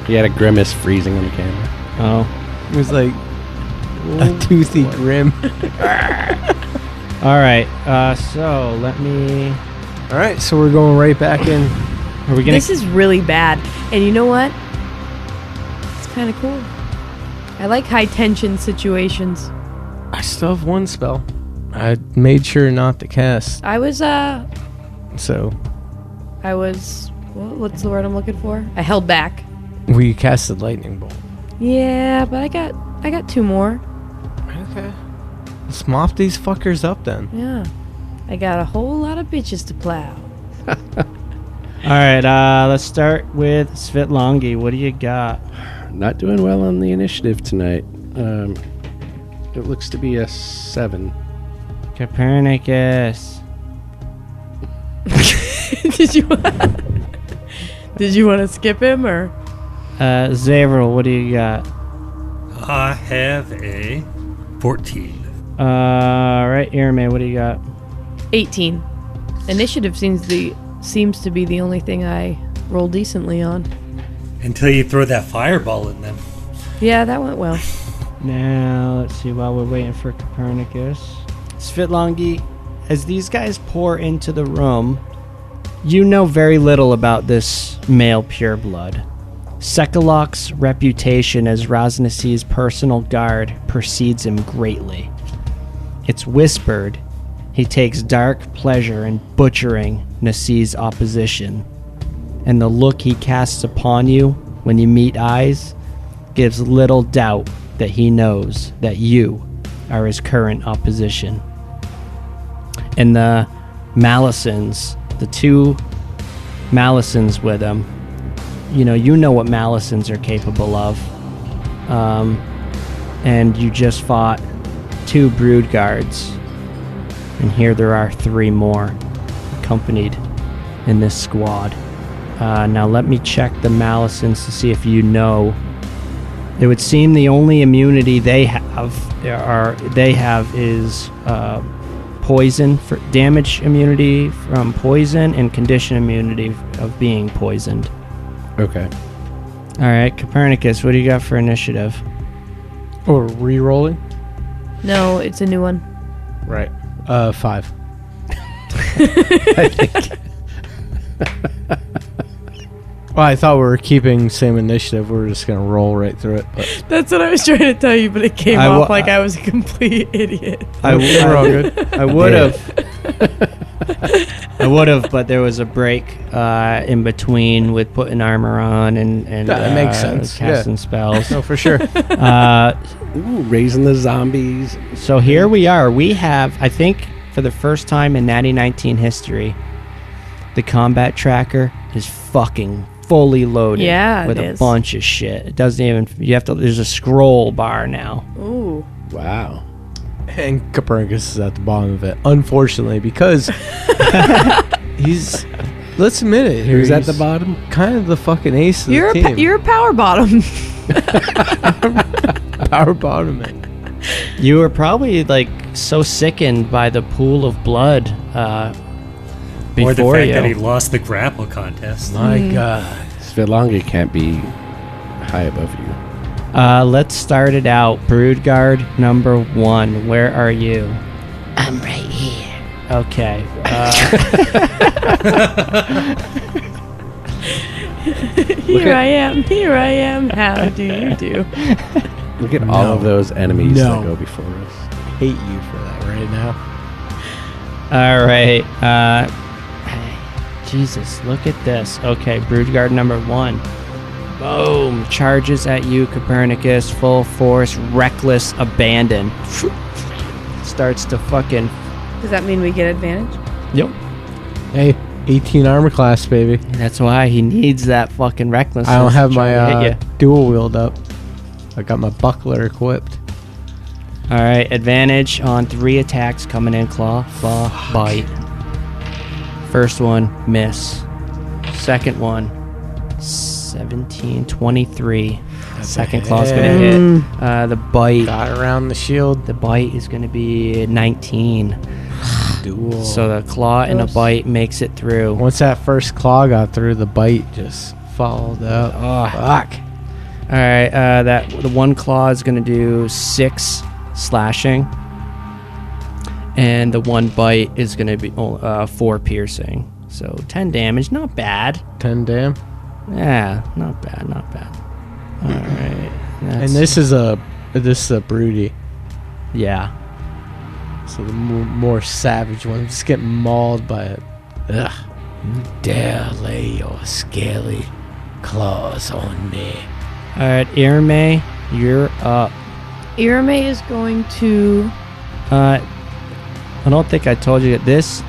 he had a grimace freezing on the camera. Oh. It was like a toothy grim. All right. So let me. All right, so we're going right back in. Are we gonna? This is really bad. And you know what? It's kind of cool. I like high tension situations. I still have one spell. I made sure not to cast, I was so what's the word I'm looking for? I held back. we casted lightning bolt. Yeah, but I got 2 more. Okay. Let's mop these fuckers up then. Yeah. I got a whole lot of bitches to plow. All right. Let's start with Svitlongi. What do you got? Not doing well on the initiative tonight. It looks to be a 7. Copernicus. Did you want to skip him or? Zavril, what do you got? I have a 14. All right, Irme, what do you got? 18. Initiative seems to be the only thing I roll decently on. Until you throw that fireball in them. Yeah, that went well. Now, let's see, while we're waiting for Copernicus. Svitlongi, as these guys pour into the room, you know very little about this male pureblood. Sekelok's reputation as Rosnasi's personal guard precedes him greatly. It's whispered he takes dark pleasure in butchering Nasi's opposition, and the look he casts upon you when you meet eyes gives little doubt that he knows that you are his current opposition. And the Malisons, the two Malisons with him, you know what Malisons are capable of. And you just fought 2 brood guards, and here there are 3 more accompanied in this squad. Now let me check the Malisons to see if you know. It would seem the only immunity they have is poison, for damage immunity from poison, and condition immunity of being poisoned. Okay. All right, Copernicus, what do you got for initiative? Or re-rolling? No, it's a new one. Right. 5. I think. Well, I thought we were keeping same initiative. We were just going to roll right through it. But That's what I was trying to tell you, but it came I off wa- like I was a complete idiot. we're all good. I would have. I would have, but there was a break in between with putting armor on and That makes sense. casting spells. No, for sure. Ooh, raising the zombies. So here we are. We have, I think, for the first time in Natty 19 history, the combat tracker is fucking fully loaded. Yeah, with it a is. bunch of shit. It doesn't even. You have to. There's a scroll bar now. Ooh. Wow. And Copernicus is at the bottom of it, unfortunately, because he's. Let's admit it. Who's at the he's bottom? Kind of the fucking ace of You're the a team. you're a power bottom. power bottoming. You were probably like so sickened by the pool of blood before Or the fact you. that he lost the grapple contest. My God. Svitlongi can't be high above you. Let's start it out. Broodguard number 1. Where are you? I'm right here. Okay. Here I am. How do you do? Look at all of those enemies No. that go before us. Hate you for that right now. All right. Jesus, look at this. Okay, Broodguard number 1. Boom. Charges at you, Copernicus. Full force, reckless abandon. Starts to fucking... Does that mean we get advantage? Yep. Hey, 18 armor class, baby. That's why he needs that fucking recklessness. I don't have to try to my hit you. dual wield up. I got my buckler equipped. All right, advantage on 3 attacks coming in. Claw, bite. First one, miss. Second one, 17, 23. Second claw's going to hit. The bite. Got around the shield. The bite is going to be 19. Dual. So the claw and a bite makes it through. Once that first claw got through, the bite just followed up. Oh, Fuck. all right, the one claw is going to do 6 slashing. And the one bite is going to be 4 piercing. So 10 damage. Not bad. 10 dam. Yeah, not bad. All right. And this is a broody. Yeah. So the more savage one. Just getting mauled by it. Ugh. Dare lay your scaly claws on me. All right, Irme, you're up. Irame is going to. I don't think I told you that this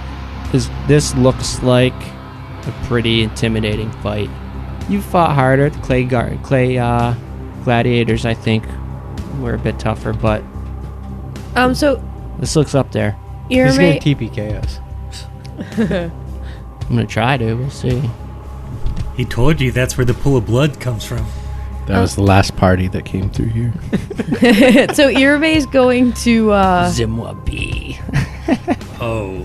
looks like a pretty intimidating fight. You fought harder. The clay gladiators, I think, were a bit tougher, but So this looks up there. He's going Irame. to TPK us. I'm gonna try to. We'll see. He told you that's where the pool of blood comes from. That was the last party that came through here. So Irme's going to. Zimwabi. Oh,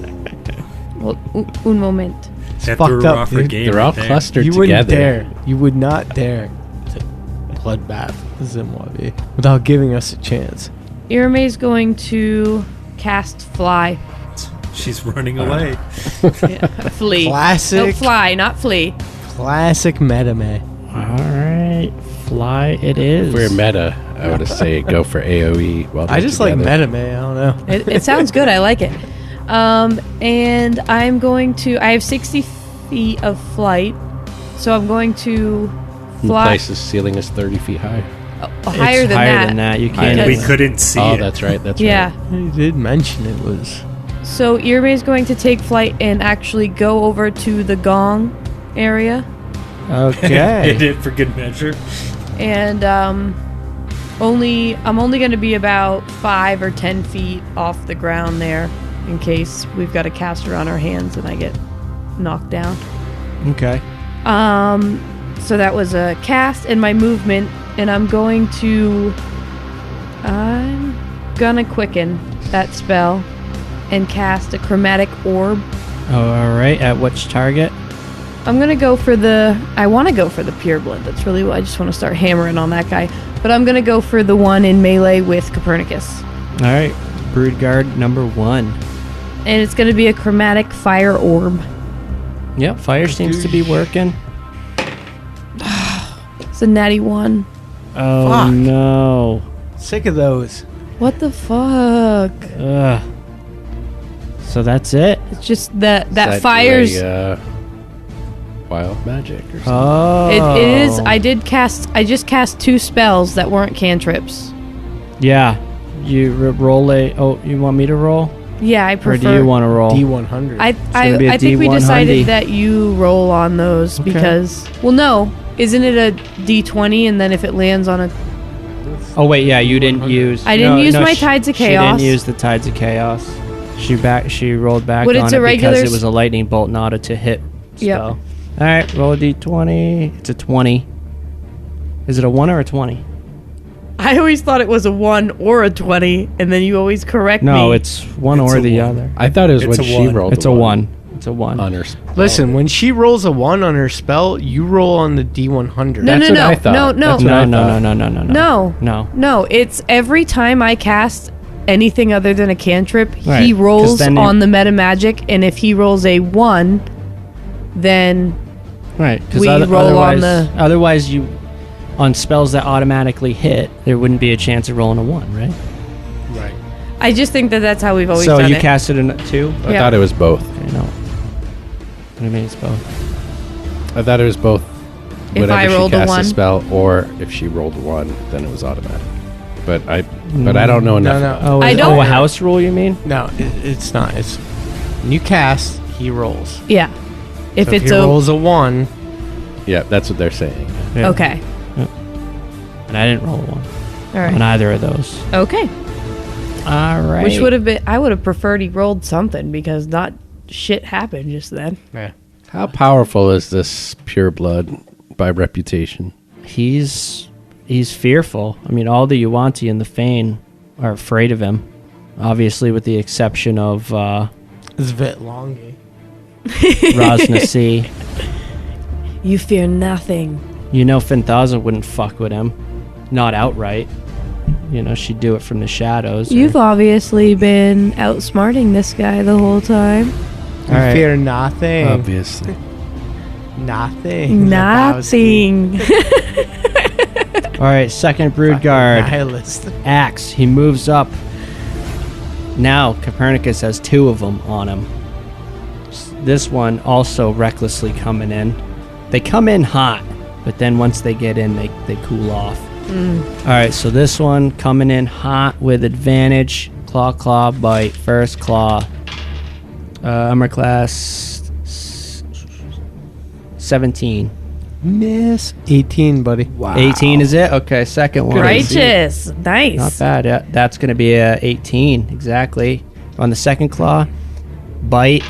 Well, un moment. that fucked threw her up, off her dude. game. They're right all there. clustered You together. wouldn't dare. You would not dare to bloodbath Zimwabi without giving us a chance. Irme's going to cast fly. She's running away. Yeah, flee. Classic. No, fly, not flee. Classic metame. All right, fly it is. If we're meta, I would say go for AoE. While I they're just like together. metame. I don't know. It sounds good. I like it. And I'm going to. I have 60 feet of flight, so I'm going to And the fly place's ceiling is 30 feet high. higher It's than higher that. than that. You Higher can't. than We Because- couldn't see Oh, it. that's right. That's Yeah. right. You did mention it was. So Irme is going to take flight and actually go over to the gong area, Hit Okay. it for good measure. and I'm only going to be about 5 or 10 feet off the ground there, in case we've got a caster on our hands and I get knocked down. Okay. So that was a cast and my movement, and I'm gonna quicken that spell and cast a chromatic orb. Oh, all right. At which target? I'm gonna go for I want to go for the pure blood. That's really what I just want to start hammering on that guy. But I'm gonna go for the one in melee with Copernicus, All right. Brood guard number 1. and it's gonna be a chromatic fire orb. Yep. Fire seems to be working. It's a natty 1. Oh Fuck. no. Sick of those. What the fuck? Ugh. So that's it. It's just that Is that fire's. a, wild magic or something. Oh. It is. I just cast 2 spells that weren't cantrips. Yeah. You roll a. Oh, you want me to roll, Yeah, I or prefer. do you want to roll? D100. I gonna be a think we D100. decided that you roll on those Okay. because. Well, no. Isn't it a D20 and then if it lands on a. Oh wait, yeah, you didn't use. I didn't use my Tides of Chaos. She didn't use the Tides of Chaos. She rolled back But on it's it a regular because it was a lightning bolt, not a to hit Yep. spell. All right, roll a d20. It's a 20. Is it a 1 or a 20? I always thought it was a 1 or a 20, and then you always correct me. No, it's one It's or a the 1. other. I thought it was It's when a she one. rolled. It's a 1. It's a 1. on her. Listen, when she rolls a 1 on her spell, you roll on the D100. No, That's no, what no, I thought. no, no. That's what No, I no, thought. no, no, no, no, No. no. It's every time I cast anything other than a cantrip, Right, he 'cause rolls then on the meta magic, and if he rolls a 1, then Right, because We roll on otherwise you on spells that automatically hit, there wouldn't be a chance of rolling a 1, right? Right. I just think that that's how we've always So done you it. casted a 2. I Yeah. thought it was both. Okay, no. What do you mean it's both? I thought it was both. If Whenever I rolled she a cast 1? a spell, or if she rolled a 1, then it was automatic. But I don't know enough. No. about Oh, I don't- a house rule, you mean? No, it's not. It's when you cast, he rolls. Yeah. If So it's he rolls a 1, it. Yeah, that's what they're saying. Yeah. okay. And I didn't roll a 1 All on right. either of those. Okay. All right. Which would have been, I would have preferred he rolled something because not shit happened just then. How powerful is this pure blood by reputation? He's fearful. I mean, all the Yuan-ti and the Fane are afraid of him. Obviously, with the exception of Svetlongi. Raz Nasi. You fear nothing. You know, Finthaza wouldn't fuck with him. Not outright. You know, she'd do it from the shadows. You've obviously been outsmarting this guy the whole time. You All right. fear nothing. Obviously. Nothing. Nothing. All right, second Brood Guard. Nihilist. Axe. He moves up. Now, Copernicus has 2 of them on him. This one also recklessly coming in. They come in hot, but then once they get in, they cool off. All right, so this one coming in hot with advantage. Claw, bite, first claw. Armor class 17. Miss 18, buddy. Wow. 18 is it? Okay, second one. Righteous. Nice. Not bad. Yeah, that's going to be a 18 exactly. On the second claw, bite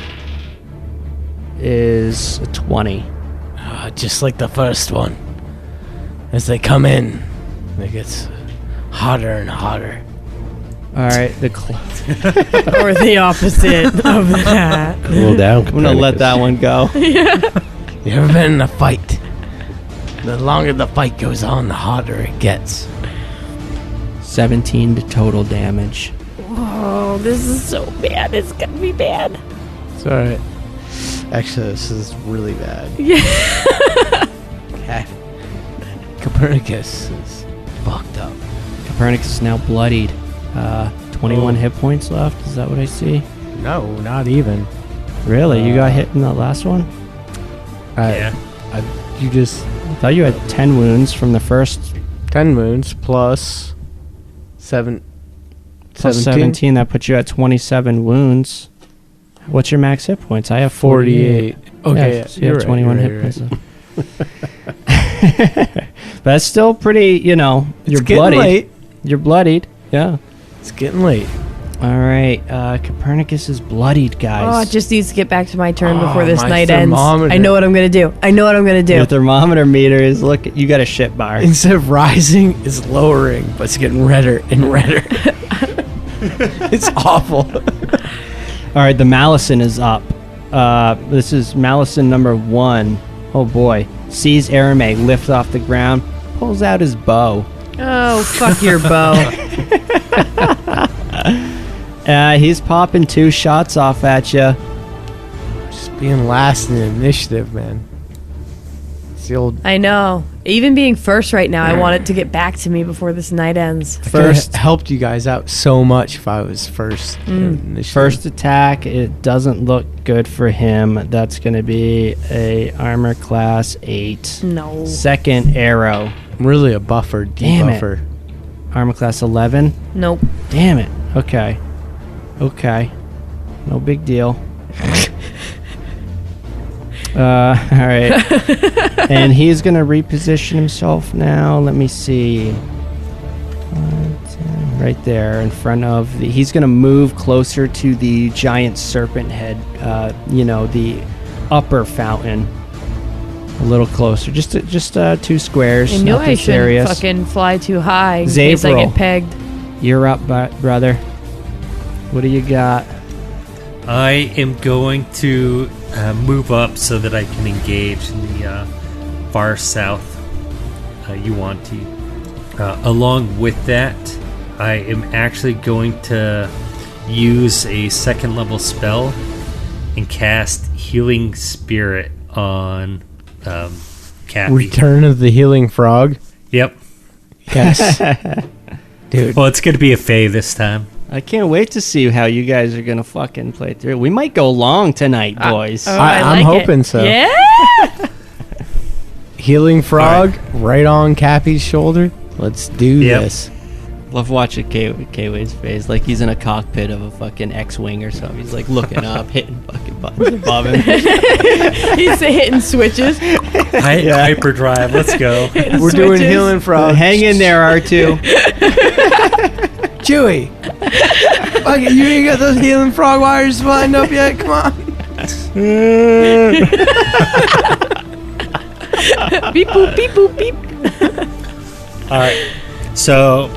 is a 20. Just like the first one. As they come in, it gets hotter and hotter. All right, Or the opposite of that. Cool down. I'm gonna let that one go. You ever been in a fight? The longer the fight goes on, the hotter it gets. 17 to total damage. Oh, this is so bad. It's gonna be bad. It's alright. Actually, this is really bad. Yeah. Okay. Copernicus is fucked up. Copernicus is now bloodied. 21 hit points left. Is that what I see? No, not even. Really? You got hit in the last one? Yeah. You just I thought you had 10 wounds from the first 10 wounds plus 17. 17. That puts you at 27 wounds. What's your max hit points? I have 48. 48. Okay, yeah, so you have you're 21 right, hit points. But that's still pretty, you're It's getting bloodied. late. You're bloodied. Yeah. It's getting late. All right. Copernicus is bloodied, Oh, guys. it just needs to get back to my turn Oh, before this my night ends. thermometer. I know what I'm gonna do. Your thermometer meter is you got a shit bar. Instead of rising, it's lowering, but it's getting redder and redder. It's awful. All right, the Malison is up. This is Malison number 1. Oh boy. Sees Arame lift off the ground, pulls out his bow. Oh, fuck your bow. He's popping 2 shots off at you. Just being last in the initiative, man. It's the old. I know. Even being first right now, I want it to get back to me before this night ends. First, Helped you guys out so much if I was first. in initiative. first attack, it doesn't look good for him. That's going to be a armor class 8. No. Second arrow, I'm really a buffer, Damn it. debuffer. armor class 11. Nope. Damn it. Okay. No big deal. All right. And he's going to reposition himself now. Let me see. Right there in front of he's going to move closer to the giant serpent head, the upper fountain. A little closer. Just 2 squares. I knew nothing I shouldn't serious. fucking fly too high in case I Zavril. get pegged. You're up, brother. What do you got? I am going to move up so that I can engage in the far south Yuan-ti. Along with that, I am actually going to use a 2nd level spell and cast Healing Spirit on Cappy. Return of the Healing Frog. Yep. Yes. Dude. Well, it's going to be a Fae this time. I can't wait to see how you guys are gonna fucking play through. We might go long tonight, boys. I'm hoping so. Yeah. Healing Frog right on Cappy's shoulder. Let's do Yep. this. Love watching K-Wade's face, like he's in a cockpit of a fucking X-wing or something. He's like looking up, hitting fucking buttons above him. He's hitting switches. Hyperdrive, let's go. We're doing Healing Frog. Hang in there, R2. Chewy. Fuck it, you ain't got those Healing Frog wires lined up yet? Come on. Beep boop, beep boop, beep. All right. So,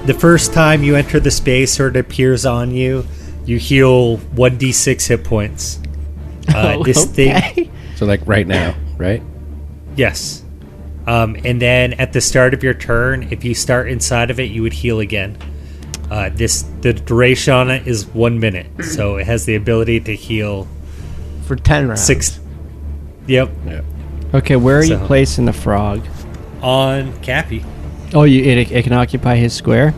the first time you enter the space or it appears on you, you heal 1d6 hit points. This thing, So like right now, right? yes. And then at the start of your turn, if you start inside of it, you would heal again. The duration on it is 1 minute, so it has the ability to heal For 10 rounds. 6. Yep, Yeah. Okay, where are you So- placing the frog? on Cappy. Oh, it can occupy his square?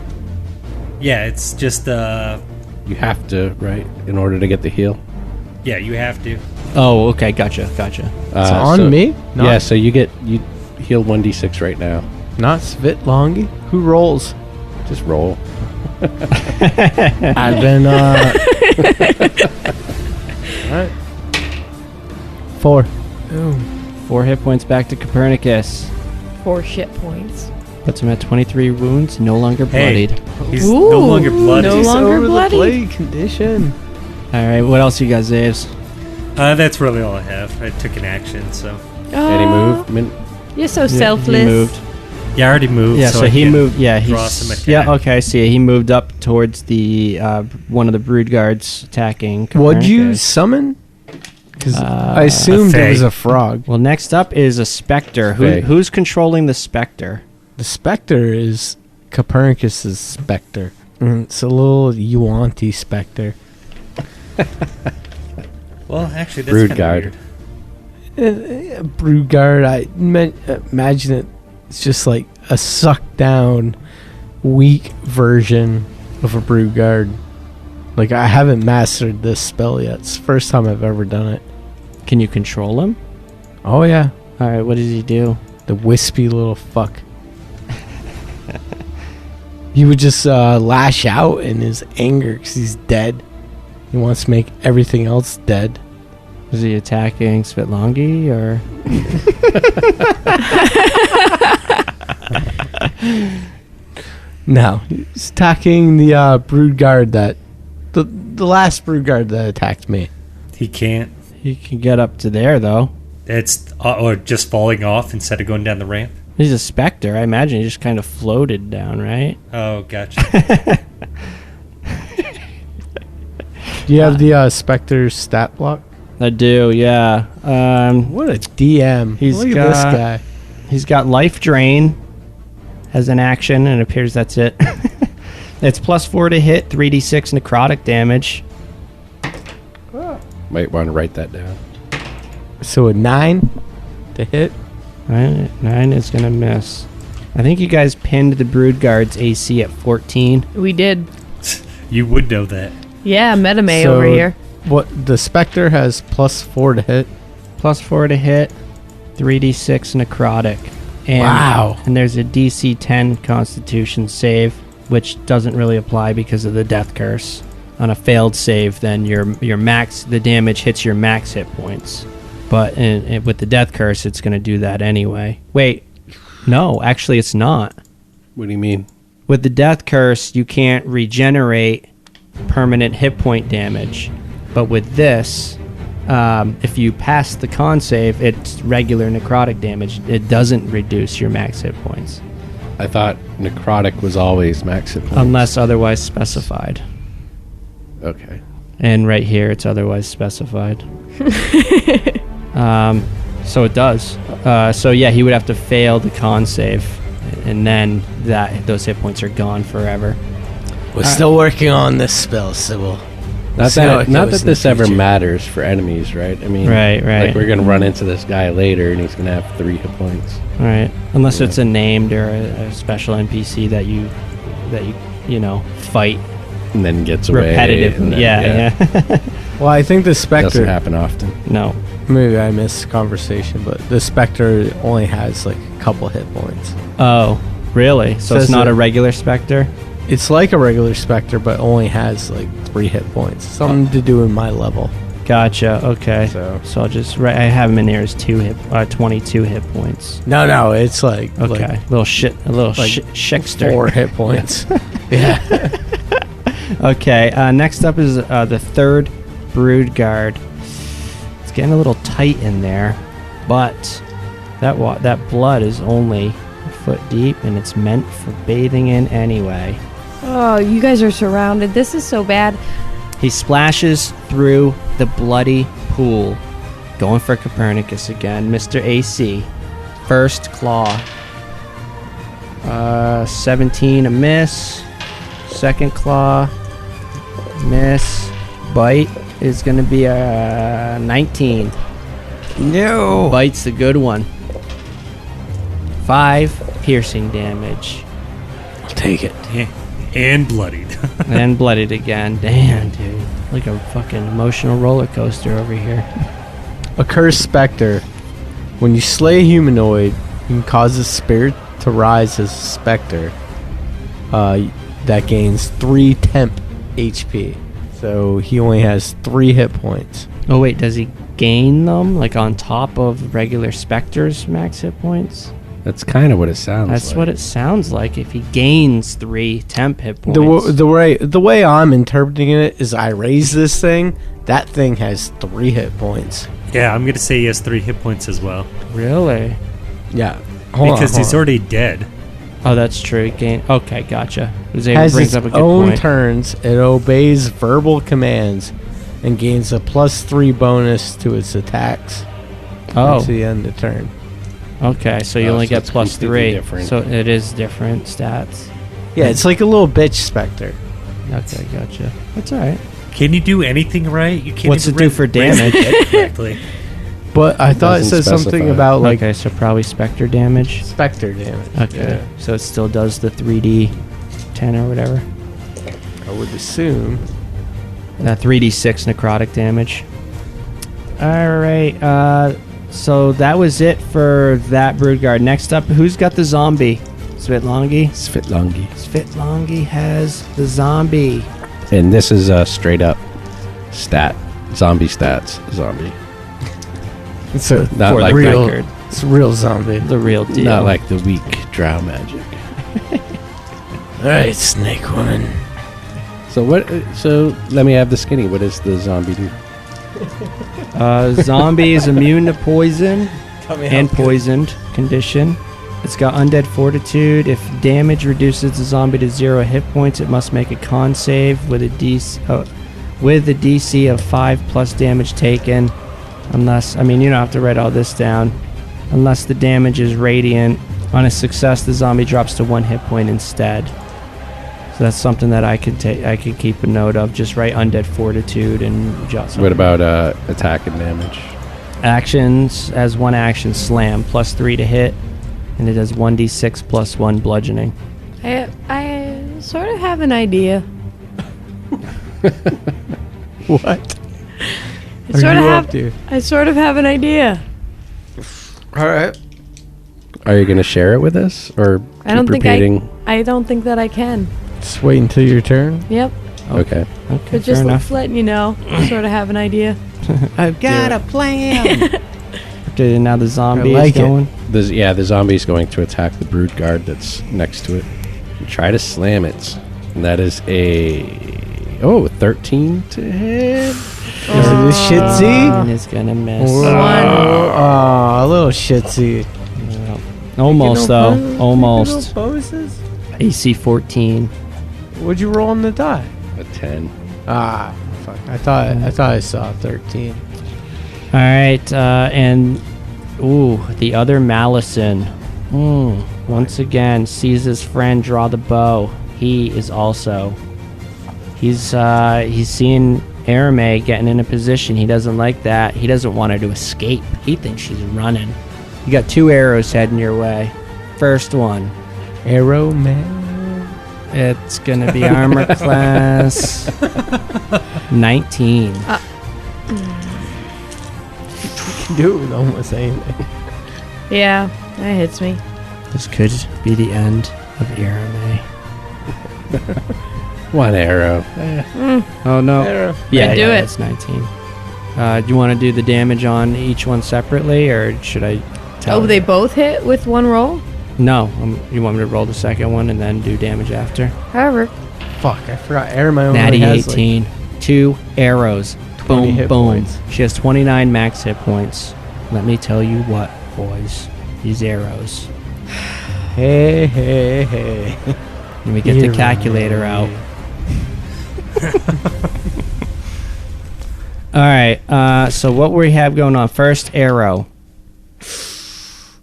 Yeah, it's just You have to, right, in order to get the heal. yeah, you have to. Oh, okay, gotcha. It's on me? Not, Yeah, so you heal 1d6 right now. Not Svitlongi? Who rolls? Just roll. I've been, Alright. 4. Ooh. 4 hit points back to Copernicus. 4 shit points. Puts him at 23 wounds, no longer Hey. bloodied. He's Ooh, no longer bloody. no longer over bloody. the plague condition. All right, what else you got, Zaves? That's really all I have. I took an action, so Any movement? You're so He selfless. moved. Yeah, I already moved. Yeah, so I he can moved. Yeah, draw some he's. attack. Yeah, okay, I see. He moved up towards the one of the brood guards attacking. What'd you Copernicus. summon? Because Uh, I assumed a it was fae. a frog. Well, next up is a specter. Fae. Who's controlling the specter? The specter is Copernicus's specter. It's a little Yuan-ti specter. Well, actually, that's Brood kind guard. of weird. Brood guard, imagine it's just like a sucked down, weak version of a brood guard. Like, I haven't mastered this spell yet. It's the first time I've ever done it. Can you control him? Oh, yeah. All right, what does he do? The wispy little fuck. He would just lash out in his anger because he's dead. He wants to make everything else dead. Is he attacking Svitlongi or? No, he's attacking the brood guard that... The last brood guard that attacked me. He can't. He can get up to there though. It's or just falling off instead of going down the ramp. He's a specter. I imagine he just kind of floated down, right? Oh, gotcha. Do you have the Spectre stat block? I do, yeah. What a DM. He's Look at this got- guy. He's got life drain as an action, and it appears that's it. It's +4 to hit, 3d6 necrotic damage. Might want to write that down. So a 9 to hit. 9 is gonna miss. I think you guys pinned the brood guard's AC at 14. We did. You would know that. Yeah, Metame So- over here. What the Spectre has +4 to hit. +4 to hit, 3d6 necrotic. And, Wow. And there's a DC 10 Constitution save, which doesn't really apply because of the death curse. On a failed save, then your max, the damage hits your max hit points. But with the death curse, it's going to do that anyway. Wait, no, actually it's not. What do you mean? With the death curse, you can't regenerate permanent hit point damage. But with this, if you pass the con save, it's regular necrotic damage. It doesn't reduce your max hit points. I thought necrotic was always max hit points. Unless otherwise specified. Okay. And right here, it's otherwise specified. So it does. So yeah, he would have to fail the con save. And then those hit points are gone forever. We're still working on this spell, Sybil. Not See how that it not goes that in the this ever future. matters for enemies, right? I mean, Right. Like we're gonna run into this guy later, and he's gonna have 3 hit points. Right. Unless Yeah. it's a named or a special NPC that you fight And then gets away. repetitive. and then- Yeah. Well, I think the Doesn't Spectre... happen often. No. Maybe I missed the conversation, but the Spectre only has like a couple hit points. Oh, really? So it's Says not it. a regular specter? It's like a regular Spectre, but only has like 3 hit points. Something to do in my level. Gotcha. Okay. So I'll just write. I have him in here as 22 hit points. no, it's like Okay. like little like shikster. 4 hit points. Yeah. Okay. Next up is the third brood guard. It's getting a little tight in there, but that blood is only a foot deep, and it's meant for bathing in anyway. Oh, you guys are surrounded. This is so bad. He splashes through the bloody pool, going for Copernicus again. Mr. AC, first claw. 17 a miss. Second claw, miss. Bite is going to be a 19. No. Bite's the good one. 5 piercing damage. I'll take it. Yeah. And bloodied. And bloodied again. Damn, dude. Like a fucking emotional roller coaster over here. A cursed Spectre. When you slay a humanoid, you can cause his spirit to rise as a Spectre. That gains 3 temp HP. So he only has 3 hit points. Oh wait, does he gain them like on top of regular Spectre's max hit points? That's kind of what it sounds That's like. what it sounds like if he gains 3 temp hit points. The way I'm interpreting it is I raise this thing, that thing has 3 hit points. Yeah, I'm going to say he has 3 hit points as well. Really? Yeah. because he's already dead. Oh, that's true. Okay, gotcha. Xavier Has brings its up a good own point. turns. It obeys verbal commands and gains a +3 bonus to its attacks. Oh, To the end of turn. okay. So you Oh, only so get it's completely +3. different. So it is different stats. Yeah, it's like a little bitch specter. Okay, gotcha. That's all right. Can you do anything right? You can't. What's even it do for damage? correctly. But I thought it Doesn't said something specify. about like Okay, so probably Spectre damage. specter damage. Okay, so it still does the 3d 10 or whatever. I would assume. 3d6 necrotic damage. All right, so that was it for that Broodguard. Next up, who's got the zombie? Svitlongi? Svitlongi. Svitlongi has the zombie. And this is a straight up zombie stats zombie. It's a Not For like the real, record, it's a real zombie. the real deal. Not like the weak drow magic. All right, Snake Woman. So what? So let me have the skinny. What does the zombie do? Zombie is immune to poison and poisoned condition. It's got undead fortitude. If damage reduces the zombie to 0 hit points, it must make a con save with a DC of 5 plus damage taken. Unless, I mean, you don't have to write all this down. Unless the damage is radiant. On a success, the zombie drops to 1 hit point instead. So that's something that I could take. I could keep a note of. Just write undead fortitude and jot something. What about attack and damage? Actions? As one action, slam +3 to hit, and it does 1d6 plus 1 bludgeoning. I sort of have an idea. What? I sort of have. to? I sort of have an idea. All right. Are you going to share it with us, or I don't keep think repeating? I don't think that I can. Just wait until your turn. Yep. Okay. Okay, But fair just enough. letting you know, I sort of have an idea. I've got a plan. Okay, now the zombie I like is it. going. The zombie's going to attack the brood guard that's next to it and try to slam it. And that is a 13 to hit. Is it a shitsy? And it's gonna miss. Oh, a little shitsy. Almost though. Almost. Bonuses? AC 14. What'd you roll on the die? A 10. Ah, fuck. I thought I saw 13. All right, and the other Malison. Once again, sees his friend draw the bow. He is also. He's seeing Arame getting in a position. He doesn't like that. He doesn't want her to escape. He thinks she's running. You got 2 arrows heading your way. First one. Arrow Man. It's gonna be armor class 19. Do it with almost anything. Yeah, that hits me. This could be the end of Arame. 1 arrow. Oh no. Arrow. Yeah, do yeah, it. it's 19. Do you want to do the damage on each one separately, or should I tell Oh, you? they both hit with 1 roll? No, you want me to roll the second one and then do damage after? However, Fuck, I forgot. Arrow Man only Natty has 18. 2 arrows. 20 Boom, hit boom. points. She has 29 max hit points. Let me tell you what, boys. These arrows. Hey, hey, hey. Let me get the calculator out. All right, so what we have going on. First arrow. It's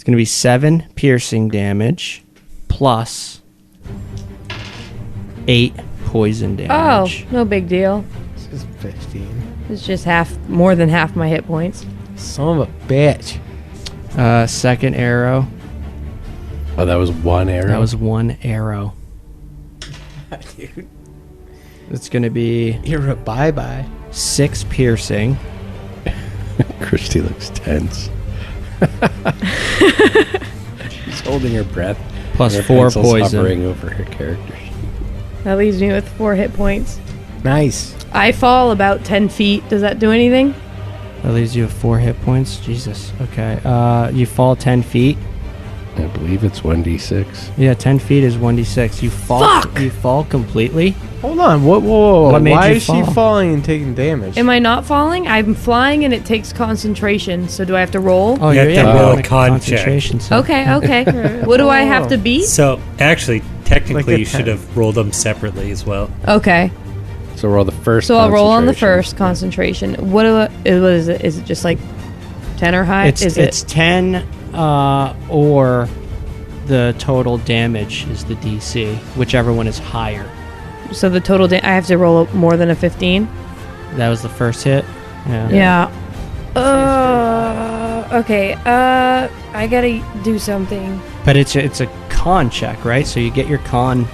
going to be 7 piercing damage plus 8 poison oh, damage. no big deal. This is 15. It's just more than half my hit points. Son of a bitch. Second arrow. Oh, that was 1 arrow? That was 1 arrow. Dude, It's going to be you're a bye-bye. 6 piercing. Christy looks tense. She's holding her breath. Plus Her 4 pencil's poison. hovering over her character. That leaves me with 4 hit points. Nice. I fall about 10 feet. Does that do anything? That leaves you with 4 hit points. Jesus. Okay. You fall 10 feet. I believe it's 1d6. Yeah, 10 feet is 1d6. You fall. Fuck! You fall completely. Hold on. Whoa. What made Why you is fall? she falling and taking damage? Am I not falling? I'm flying and it takes concentration. So do I have to roll? Oh, You have you're to roll on a con check. concentration. So. Okay. What do I have to beat? So, actually, technically, Like a you should 10. have rolled them separately as well. Okay. So roll the first. So I'll roll on the concentration. first concentration. What is it? Is it just like 10 or high? It's 10 or the total damage is the DC, whichever one is higher. So the total I have to roll more than a 15? That was the first hit. Yeah. Okay. I gotta do something. But it's a con check, right? So you get your con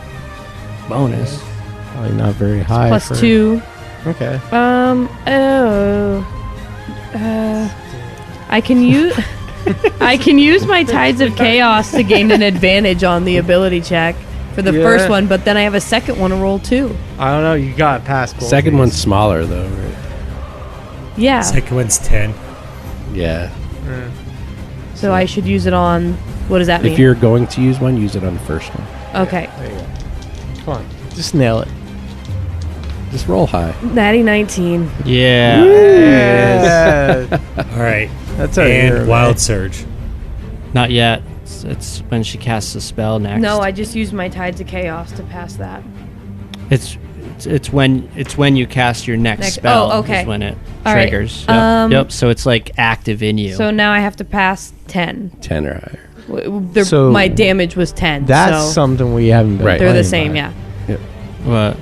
bonus. Probably not very high. Plus for- 2. Okay. I can use I can use my Tides of Chaos to gain an advantage on the ability check for the Yeah. first one, but then I have a second one to roll too. I don't know. You got past both. Second of one's these. smaller though, right? Yeah. Second one's 10. Yeah. So I should use it on. What does that mean? If you're going to use one, use it on the first one. Okay. There you go. Come on. Just nail it. Just roll high. Natty 19. Yeah. Yeah. All right. That's our And hero, Wild right? Surge. Not yet. It's when she casts the spell next. No, I just used my Tides of Chaos to pass that. It's when you cast your next spell. Oh, okay. Is when it All right. triggers. Um, Yep. So it's like active in you. So now I have to pass 10. 10 or higher. So my damage was 10. That's so something we haven't been Right. they're the playing same, by. yeah. What?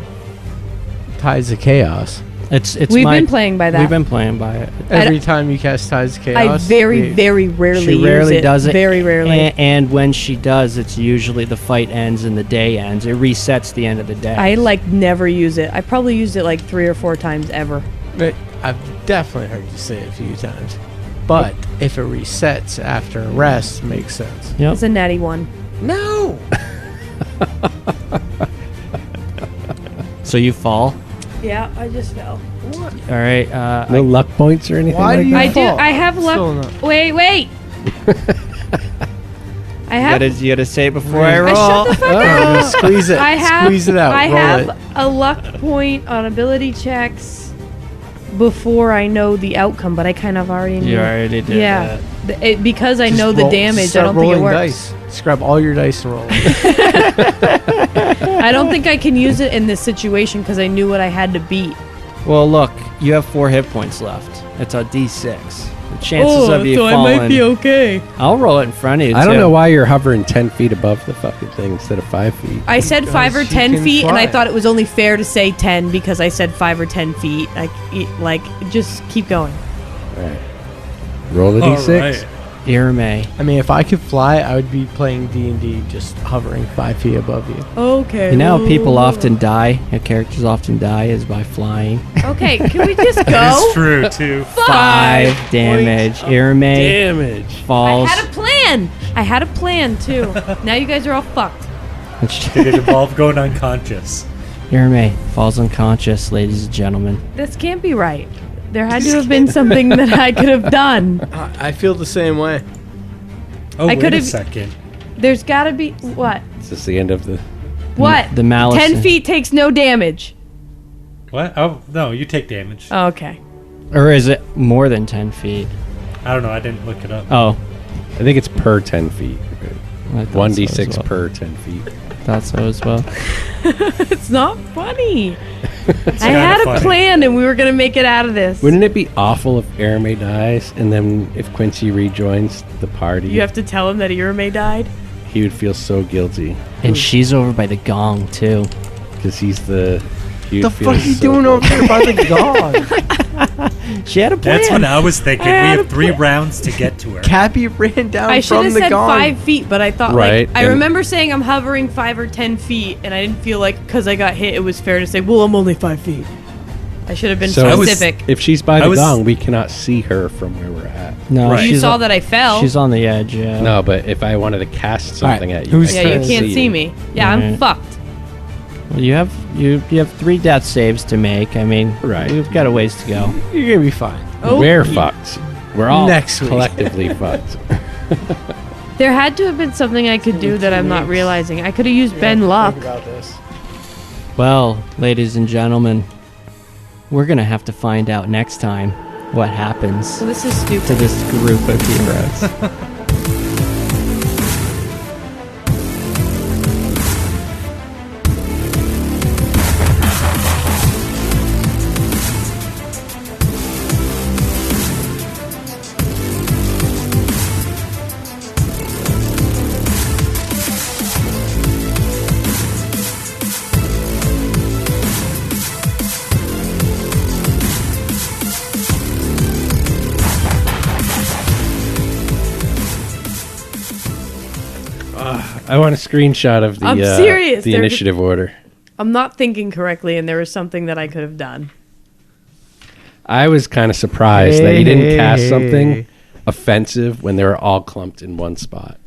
Tides of Chaos. It's We've been playing by that. We've been playing by it. Every time you cast Tides of Chaos. I very rarely She use rarely it. does it. Very rarely. And when she does, it's usually the fight ends and the day ends. It resets the end of the day. I never use it. I probably used it 3 or 4 times ever. I've definitely heard you say it a few times. But if it resets after a rest, makes sense. Yep. It's a natty 1. No. So you fall. Yeah, I just fell. What? All right. No luck points or anything Why like do you that? I do. fall? I have Still luck. not. Wait. I have. you gotta say it before I I roll. shut the fuck Oh, up. just squeeze it. I have. Squeeze it out. I Roll have it. a luck point on ability checks before I know the outcome, but I kind of already knew. You already did Yeah, that. because I Just know the roll- damage. I start don't think it rolling works. dice. Scrub all your dice and roll. I don't think I can use it in this situation because I knew what I had to beat. Well, look, you have 4 hit points left. It's a D6. The chances of you falling. okay. I'll roll it in front of you. I don't too. know why you're hovering 10 feet above the fucking thing instead of 5 feet. I said 5 or Because 10 you can feet, and I fly. thought it was only fair to say 10 because I said 5 or 10 feet. Just keep going. All right. Roll the All d6. right. Irme. I mean, if I could fly, I would be playing D&D just hovering 5 feet above you. Okay. You know how people often die, how characters often die, is by flying. Okay, can we just It's go? true, too. 5 damage. Irme Damage. I falls. had a plan. I had a plan too. Now you guys are all fucked. Did it involve going unconscious? Irme falls unconscious, ladies and gentlemen. This can't be right. There had to have been something that I could have done. I feel the same way. Oh, I wait a could've- second. There's got to be what? Is this the end of the... What? The malice. 10 feet takes no damage. What? Oh, no, you take damage. Oh, okay. Or is it more than 10 feet? I don't know, I didn't look it up. Oh. I think it's per 10 feet. I thought so 1d6 as well. per 10 feet. Thought so as well. It's not funny. It's I kinda had a funny. plan and we were going to make it out of this. Wouldn't it be awful if Erame dies and then if Quincy rejoins the party, You have to tell him that Irme died? he would feel so guilty And she's over by the gong, too. because he's the... he The would feel fuck are you so doing guilty. over there by the gong? She had a plan. That's what I was thinking. I We had have a 3 rounds to get to her. Cappy ran down I should from have the said gong. 5 feet, but I thought Right, I and- remember saying I'm hovering 5 or 10 feet, and I didn't feel like because I got hit, it was fair to say, well, I'm only 5 feet. I should have been So- I was- specific. If she's by I the was- gong, we cannot see her from where we're at. No, Right. You she's saw on, that I fell. She's on the edge, yeah. No, but if I wanted to cast something Alright, at you, who's I Yeah, you turn can't see me. Yeah, I'm Right. fucked. Well, you have 3 death saves to make. I mean, Right. we've got a ways to go. You're going to be fine. Oh, We're fucked. We're all Next week. collectively fucked. There had to have been something I could do that I'm not realizing. I could have used Ben Luck. Think about this. Well, ladies and gentlemen, we're going to have to find out next time what happens So this is stupid. to this group of heroes. I want a screenshot of the I'm serious. the They're- initiative order. I'm not thinking correctly, and there was something that I could have done. I was kind of surprised that you didn't cast something offensive when they were all clumped in one spot.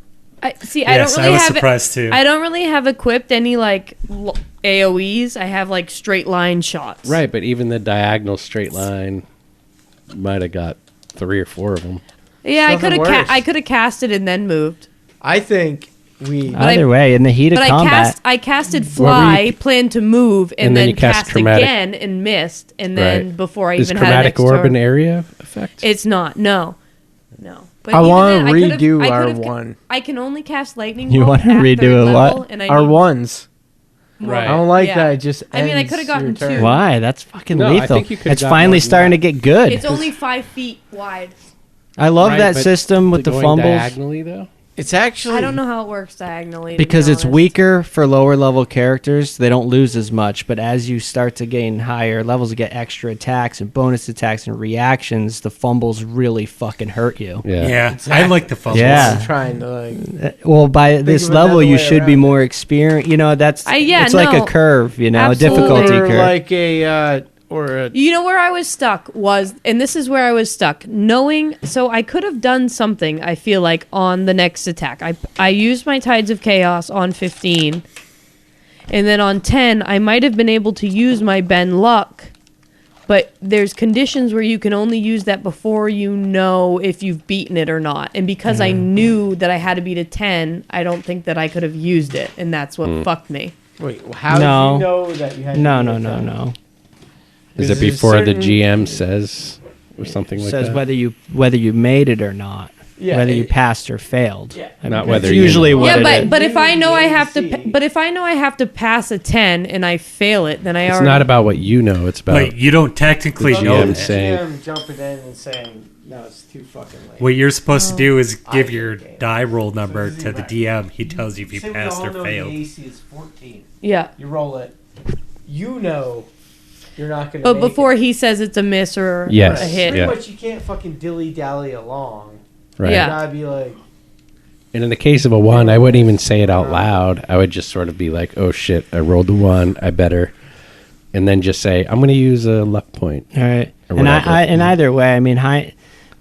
I Yes, don't I really was have. surprised too. I don't really have equipped any like AOE's. I have like straight line shots. Right, but even the diagonal straight line might have got 3 or 4 of them. Yeah, Nothing I worse. could have casted and then moved. I think we. Either way, in the heat of But combat, I casted What were fly, you- planned to move, and, And then then you cast cast chromatic. again and missed, and then Right. before I Is even had an chromatic extra, orb an area effect? it's not. No. But I even want then, to I could've- redo I our could've- one. I can only cast lightning. You bolt wanna at redo third a what? level, and I Our need ones. more. Right. I don't like Yeah. that. It just. I mean, I ends could have gotten your turn. two. why? That's fucking No, I lethal. think you could've It's got finally more than starting to that. get good. It's only 5 feet wide. I love Right, that but system with the going fumbles diagonally, though? It's actually. I don't know how it works diagonally. to because be it's honest. weaker for lower level characters. They don't lose as much, but as you start to gain higher levels, you get extra attacks and bonus attacks and reactions. The fumbles really fucking hurt you. Yeah, Exactly. I like the fumbles. Yeah. I'm trying to like. Well, by this of it level, another you way should be around more experienced. You know, that's yeah, it's like no. a curve. You know, a Absolutely. difficulty Or curve. like a. Or a. You know where I was stuck was, and this is where I was stuck, knowing, so I could have done something, I feel like, on the next attack. I used my Tides of Chaos on 15, and then on 10, I might have been able to use my Ben Luck, but there's conditions where you can only use that before you know if you've beaten it or not. And because I knew that I had to beat a 10, I don't think that I could have used it, and that's what fucked me. Wait, how No. do you know that you had? no, to no, do no, that? no. Is Is it there before the certain- GM says or something like Says that? whether you made it or not, Yeah, whether you it- passed or failed. Yeah. I Not mean, whether that's you usually know. what Yeah, it is. but if I know I have to, AC. but if I know I have to pass a 10 and I fail it, then I It's already. not about what you know. It's about Wait, you don't technically The know GM that. saying- GM jumping in and saying, "No, it's too fucking late." What you're supposed to do is give I your think die roll number this is to the right. DM. He tells you if you Say we passed all or know failed. The AC is 14. Yeah. You roll it. You know, you're not going to. But before he says it's a miss or Yes, a hit. yeah. Pretty much, you can't fucking dilly dally along. right. Yeah. You gotta be like, And in the case of a 1, I wouldn't even say it out loud. I would just sort of be like, "Oh shit, I rolled a 1. I better," and then just say, "I'm going to use a luck point." All right, Or and whatever. and either way, I mean,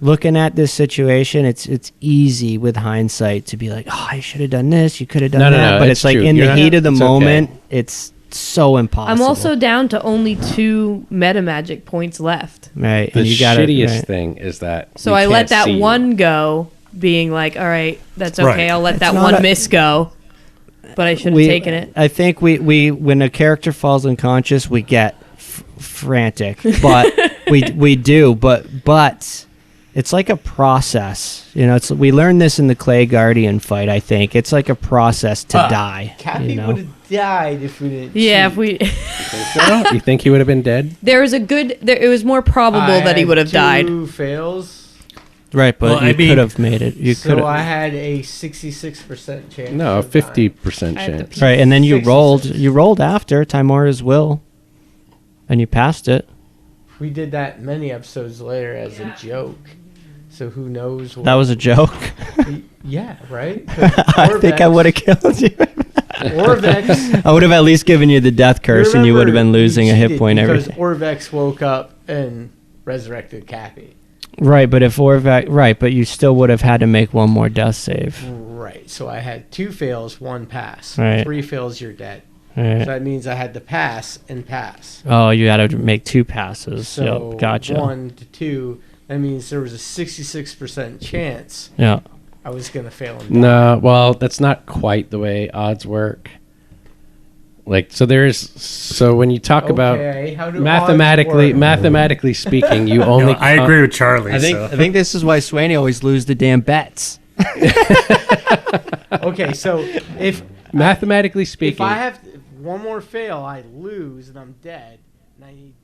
looking at this situation, it's easy with hindsight to be like, oh, I should have done this. You could have done No, no, that. no, But it's it's like true. in You're the not- heat of the it's okay. moment, it's so impossible. I'm also down to only 2 meta magic points left. right. The And you gotta, shittiest right. thing is that So we I let can't that see you. one go, being like, all right, that's okay. Right. I'll let It's that not one a- miss go. But I should have taken it. I think we when a character falls unconscious, we get frantic, but we do, but it's like a process. You know, we learned this in the Clay Guardian fight. I think it's like a process to die. Cappy You know? would have died if we didn't. Yeah, cheat. if we. So, you think he would have been dead? There was a good. It was more probable I that he had would have died. 2 fails. Right, but Well, I you mean- could have made it. You could So I have. had a 66% chance. No, of dying. 50% I have to chance. pee. Right, and then you 66. rolled. You rolled after Timora's will, and you passed it. We did that many episodes later as a joke. So who knows what. That was a joke. Yeah, right? I think I would have killed you. Orvex. I would have at least given you the death curse, and you would have been losing a hit point every. Because Orvex woke up and resurrected Cappy. Right, but if Orvac, right, but you still would have had to make one more death save. Right. So I had 2 fails, 1 pass. Right. 3 fails, you're dead. Right. So that means I had to pass and pass. Oh, you had to make 2 passes. So Yep, gotcha. 1 to 2. That means there was a 66% chance Yeah. I was gonna fail and die. No, well, that's not quite the way odds work. Like, so when you talk about how do mathematically speaking, you No, only. I agree with Charlie. I think this is why Swaney always lose the damn bets. Okay, so if Mathematically if speaking, I have one more fail, I lose and I'm dead, and I need